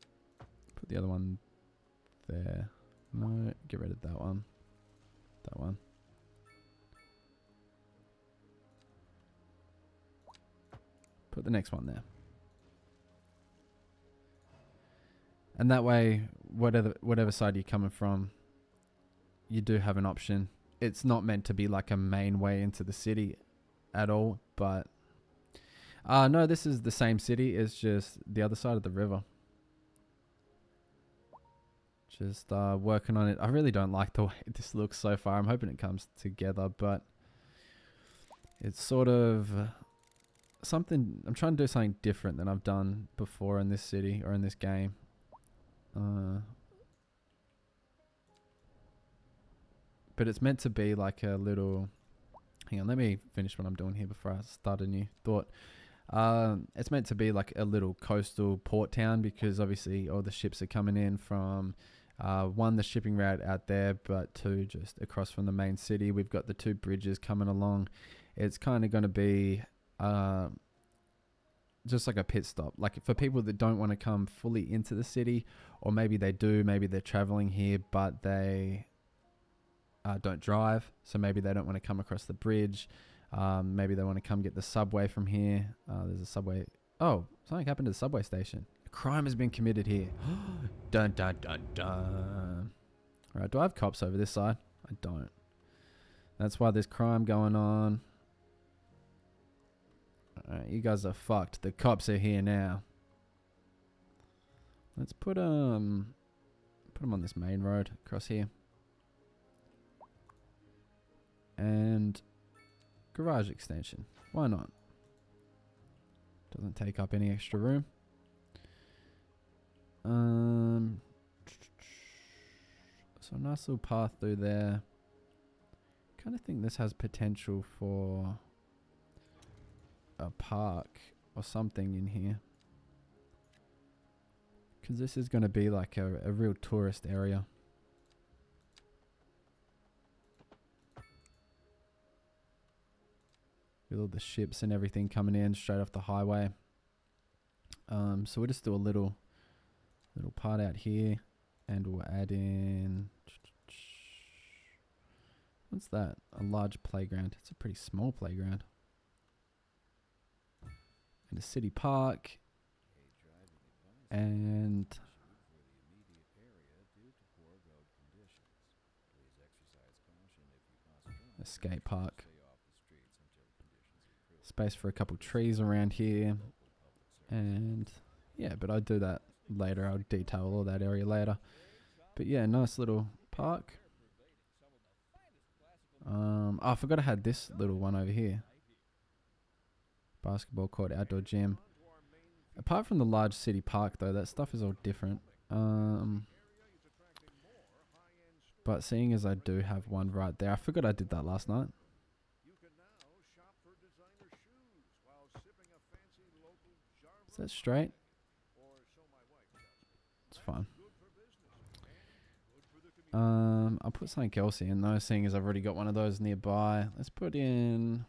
Speaker 1: there. No, get rid of that one. That one. Put the next one there. And that way, whatever side you're coming from, you do have an option. It's not meant to be like a main way into the city at all, but no, this is the same city. It's just the other side of the river. Just working on it. I really don't like the way this looks so far. I'm hoping it comes together, but it's sort of something. I'm trying to do something different than I've done before in this city or in this game. But it's meant to be like a little... Hang on, let me finish what I'm doing here before I start a new thought. It's meant to be like a little coastal port town because obviously all the ships are coming in from... one, the shipping route out there, but two, just across from the main city. We've got the two bridges coming along. It's kind of going to be just like a pit stop. Like for people that don't want to come fully into the city, or maybe they do, maybe they're traveling here, but they don't drive. So maybe they don't want to come across the bridge. Maybe they want to come get the subway from here. There's a subway. Oh, something happened to the subway station. Crime has been committed here. Dun dun dun dun. Alright, do I have cops over this side? I don't. That's why there's crime going on. Alright, you guys are fucked. The cops are here now. Let's put them on this main road across here. And garage extension. Why not? Doesn't take up any extra room. So a nice little path through there. Kind of think this has potential for a park or something in here. Because this is going to be like a real tourist area. With all the ships and everything coming in straight off the highway. So we'll just do a little part out here, and we'll add in... What's that? A large playground. It's a pretty small playground. And a city park. And... a skate park. Space for a couple trees around here. And... yeah, but I'll do that later. I'll detail all that area later. But yeah, nice little park. I forgot I had this little one over here. Basketball court, outdoor gym. Apart from the large city park though, that stuff is all different. But seeing as I do have one right there, I forgot I did that last night. Is that straight? It's fine. I'll put something else in though, seeing as I've already got one of those nearby. Let's put in...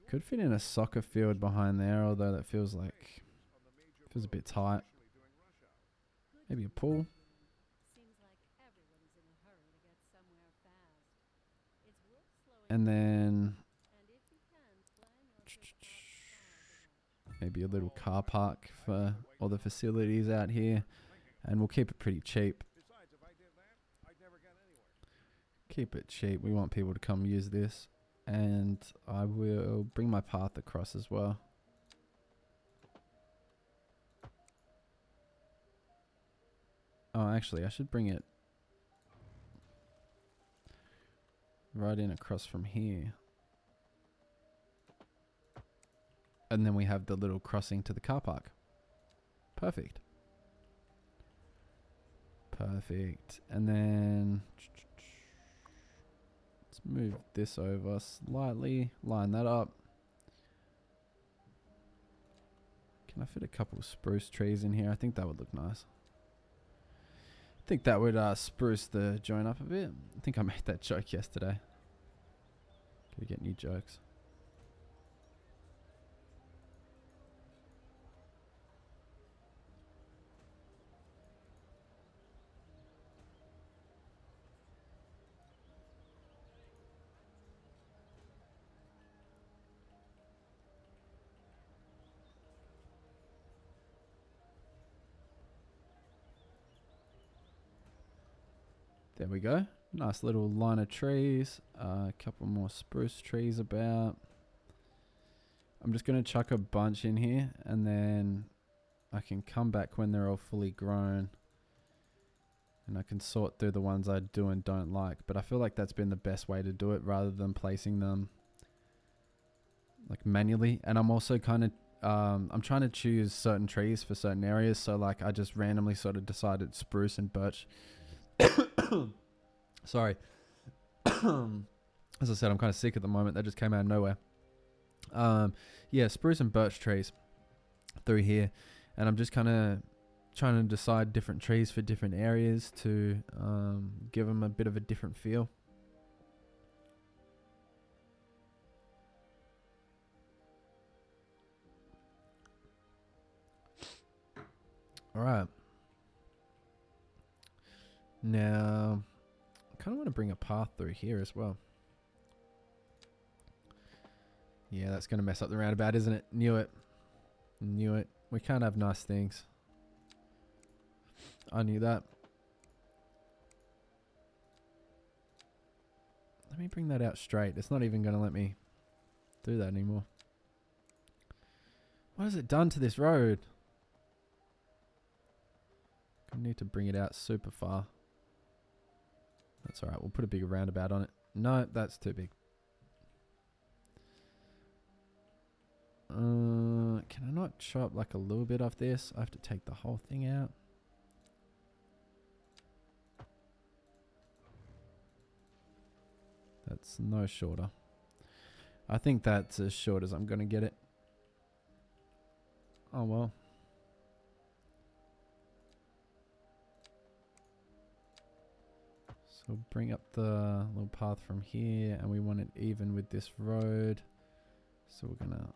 Speaker 1: could fit in a soccer field behind there, although that feels a bit tight. Maybe a pool. And then... maybe a little car park for all the facilities out here. And we'll keep it pretty cheap. Keep it cheap. We want people to come use this. And I will bring my path across as well. Oh, actually, I should bring it right in across from here. And then we have the little crossing to the car park. Perfect. Perfect. And then... let's move this over slightly. Line that up. Can I fit a couple of spruce trees in here? I think that would look nice. I think that would spruce the joint up a bit. I think I made that joke yesterday. we get new jokes? There we go. Nice little line of trees. A couple more spruce trees about. I'm just going to chuck a bunch in here and then I can come back when they're all fully grown and I can sort through the ones I do and don't like. But I feel like that's been the best way to do it rather than placing them like manually. And I'm also kind of I'm trying to choose certain trees for certain areas. So like I just randomly sort of decided spruce and birch. Sorry. As I said, I'm kind of sick at the moment. That just came out of nowhere. Yeah, spruce and birch trees through here. And I'm just kind of trying to decide different trees for different areas to give them a bit of a different feel. All right. Now, I kind of want to bring a path through here as well. Yeah, that's going to mess up the roundabout, isn't it? Knew it. Knew it. We can't have nice things. I knew that. Let me bring that out straight. It's not even going to let me do that anymore. What has it done to this road? I need to bring it out super far. That's alright. We'll put a bigger roundabout on it. No, that's too big. Can I not chop like a little bit off this? I have to take the whole thing out. That's no shorter. I think that's as short as I'm going to get it. Oh well. So bring up the little path from here and we want it even with this road. So we're going to...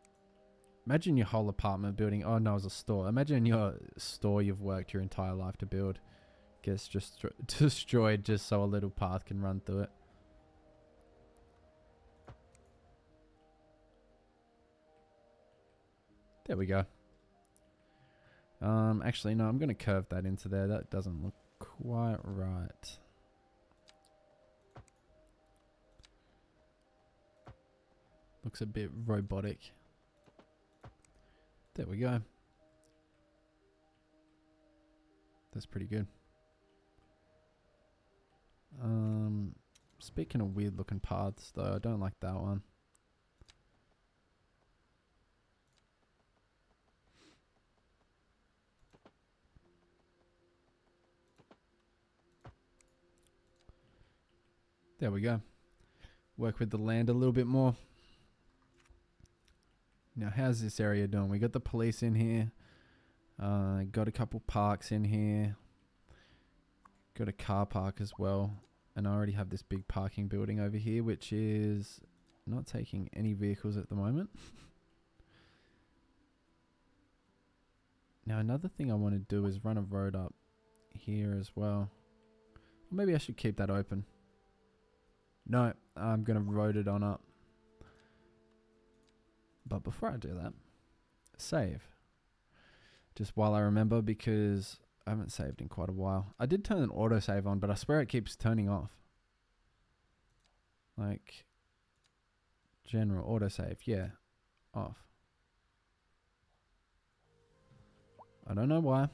Speaker 1: Imagine your whole apartment building. Oh no, it's a store. Imagine your store you've worked your entire life to build gets just destroyed just so a little path can run through it. There we go. Actually, no, I'm going to curve that into there. That doesn't look quite right. Looks a bit robotic. There we go. That's pretty good. Speaking of weird looking paths though, I don't like that one. There we go. Work with the land a little bit more. Now, how's this area doing? We got the police in here. Got a couple parks in here. Got a car park as well. And I already have this big parking building over here, which is not taking any vehicles at the moment. Now, another thing I want to do is run a road up here as well. Or maybe I should keep that open. No, I'm going to road it on up. But before I do that, save. Just while I remember, because I haven't saved in quite a while. I did turn an autosave on, but I swear it keeps turning off. Like, general autosave, yeah, off. I don't know why,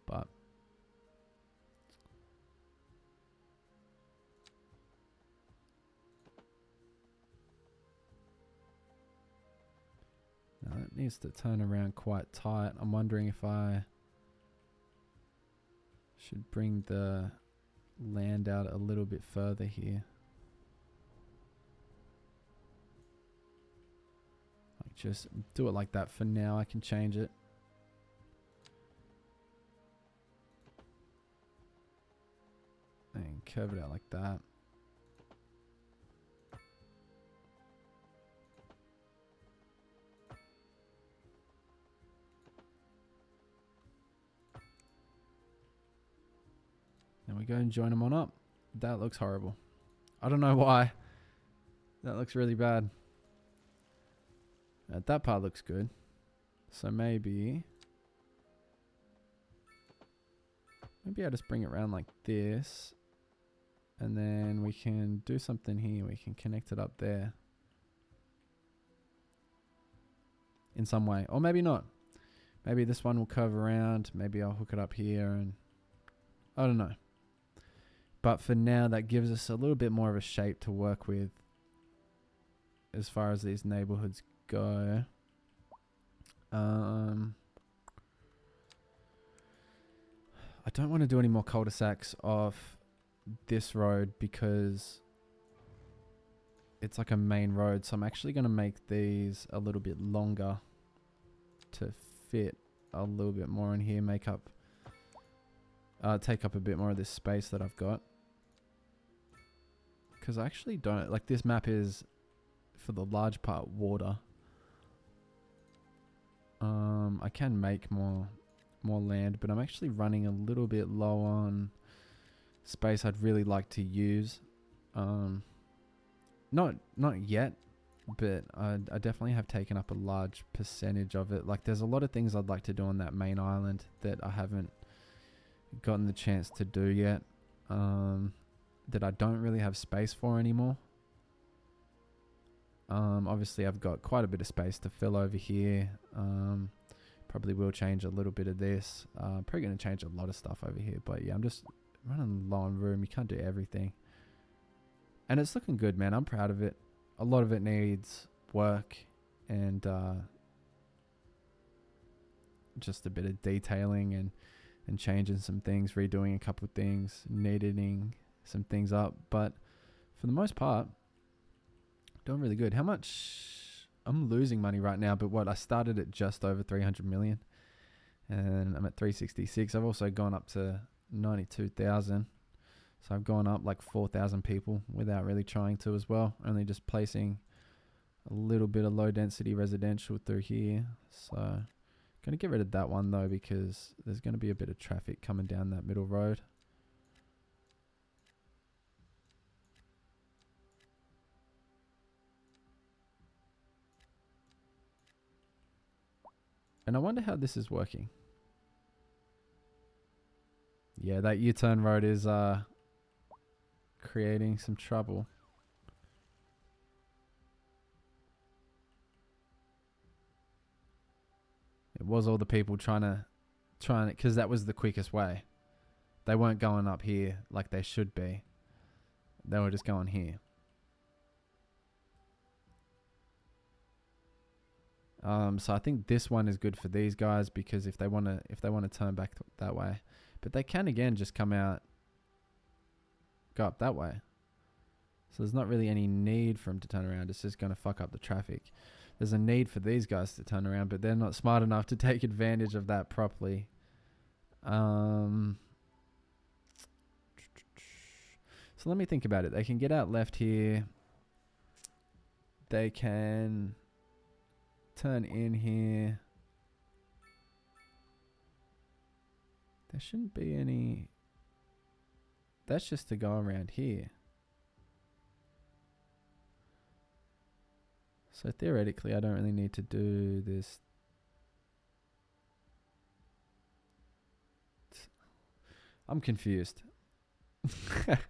Speaker 1: but... Now it needs to turn around quite tight. I'm wondering if I should bring the land out a little bit further here. Like just do it like that for now. I can change it. And curve it out like that. Then we go and join them on up. That looks horrible. I don't know why. That looks really bad. That part looks good. So maybe I'll just bring it around like this. And then we can do something here. We can connect it up there. In some way. Or maybe not. Maybe this one will curve around. Maybe I'll hook it up here. And I don't know. But for now, that gives us a little bit more of a shape to work with as far as these neighborhoods go. I don't want to do any more cul-de-sacs off this road because it's like a main road. So I'm actually going to make these a little bit longer to fit a little bit more in here. Take up a bit more of this space that I've got. Because I actually don't... Like, this map is, for the large part, water. I can make more land, but I'm actually running a little bit low on space I'd really like to use. Not yet, but I definitely have taken up a large percentage of it. Like, there's a lot of things I'd like to do on that main island that I haven't gotten the chance to do yet. That I don't really have space for anymore. Obviously I've got quite a bit of space to fill over here. Probably will change a little bit of this. Probably going to change a lot of stuff over here. But yeah, I'm just running low on room. You can't do everything. And it's looking good, man. I'm proud of it. A lot of it needs work and just a bit of detailing and changing some things, redoing a couple of things, editing some things up. But for the most part, doing really good. How much? I'm losing money right now, but what? I started at just over 300 million and I'm at 366. I've also gone up to 92,000. So I've gone up like 4,000 people without really trying to as well. Only just placing a little bit of low density residential through here. So going to get rid of that one though, because there's going to be a bit of traffic coming down that middle road. And I wonder how this is working. Yeah, that U-turn road is creating some trouble. It was all the people trying to, because that was the quickest way. They weren't going up here like they should be. They were just going here. So I think this one is good for these guys because if they want to turn back that way, but they can again just come out, go up that way. So there's not really any need for them to turn around. It's just going to fuck up the traffic. There's a need for these guys to turn around, but they're not smart enough to take advantage of that properly. So let me think about it. They can get out left here. They can turn in here. There shouldn't be any. That's just to go around here. So theoretically, I don't really need to do this. I'm confused.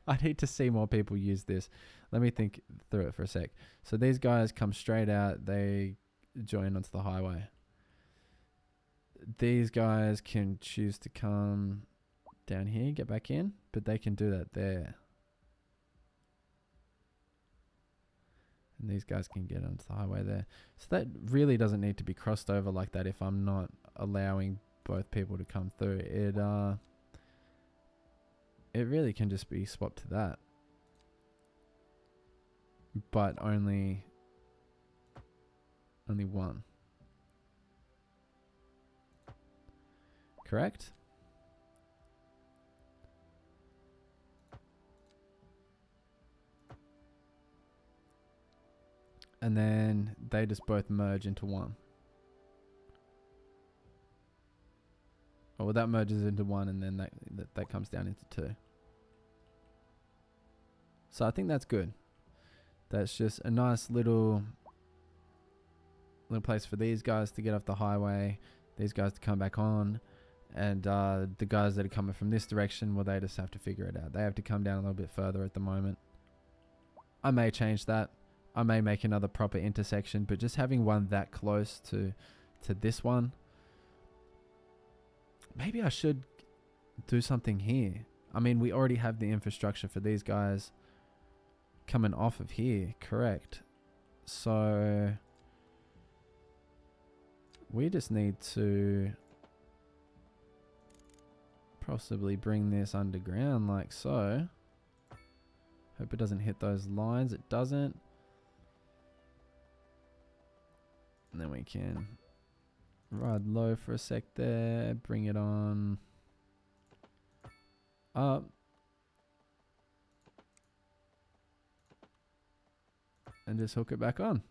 Speaker 1: I need to see more people use this. Let me think through it for a sec. So these guys come straight out. They join onto the highway. These guys can choose to come down here, get back in, but they can do that there. And these guys can get onto the highway there. So that really doesn't need to be crossed over like that if I'm not allowing both people to come through. It really can just be swapped to that. But only one. Correct? And then they just both merge into one. Oh, well, that merges into one and then that comes down into two. So I think that's good. That's just a nice little place for these guys to get off the highway, these guys to come back on, and the guys that are coming from this direction, well, they just have to figure it out. They have to come down a little bit further at the moment. I may change that. I may make another proper intersection, but just having one that close to this one, maybe I should do something here. I mean, we already have the infrastructure for these guys coming off of here, correct? So we just need to possibly bring this underground like so. Hope it doesn't hit those lines. It doesn't. And then we can ride low for a sec there. Bring it on up. And just hook it back on.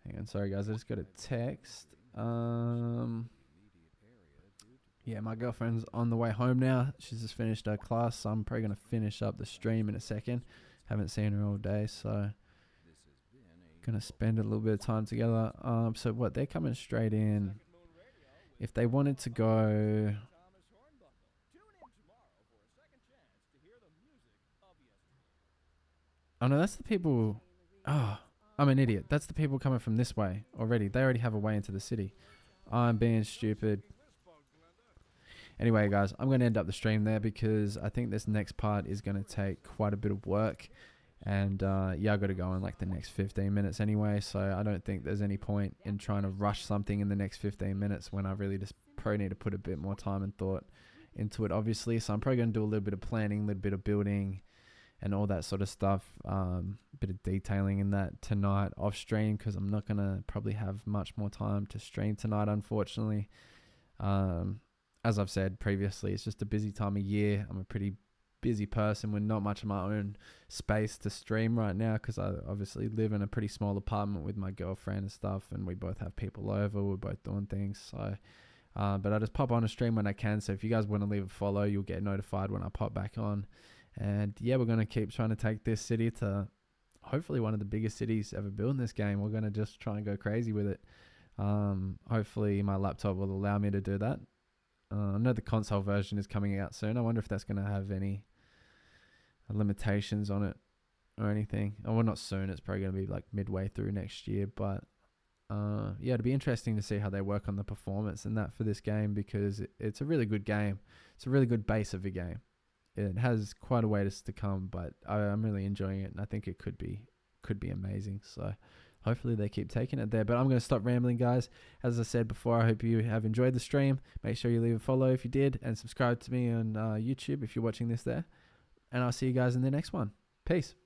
Speaker 1: Hang on, sorry guys, I just got a text. Yeah, my girlfriend's on the way home now. She's just finished her class, so I'm probably going to finish up the stream in a second. Haven't seen her all day, so going to spend a little bit of time together. So what, they're coming straight in. If they wanted to go... Oh no, that's the people... Oh, I'm an idiot. That's the people coming from this way already. They already have a way into the city. I'm being stupid. Anyway, guys, I'm going to end up the stream there because I think this next part is going to take quite a bit of work. And yeah, I've got to go in like the next 15 minutes anyway. So I don't think there's any point in trying to rush something in the next 15 minutes when I really just probably need to put a bit more time and thought into it, obviously. So I'm probably going to do a little bit of planning, a little bit of building and all that sort of stuff. Bit of detailing in that tonight off stream because I'm not going to probably have much more time to stream tonight, unfortunately. As I've said previously, it's just a busy time of year. I'm a pretty busy person with not much of my own space to stream right now because I obviously live in a pretty small apartment with my girlfriend and stuff, and we both have people over. We're both doing things. So, but I just pop on a stream when I can. So if you guys want to leave a follow, you'll get notified when I pop back on. And yeah, we're going to keep trying to take this city to hopefully one of the biggest cities ever built in this game. We're going to just try and go crazy with it. Hopefully my laptop will allow me to do that. I know the console version is coming out soon. I wonder if that's going to have any limitations on it or anything. Oh, well, not soon. It's probably going to be like midway through next year. But yeah, it'd be interesting to see how they work on the performance and that for this game because it's a really good game. It's a really good base of a game. It has quite a way to come, but I'm really enjoying it, and I think it could be amazing. So hopefully they keep taking it there. But I'm going to stop rambling, guys. As I said before, I hope you have enjoyed the stream. Make sure you leave a follow if you did, and subscribe to me on YouTube if you're watching this there. And I'll see you guys in the next one. Peace.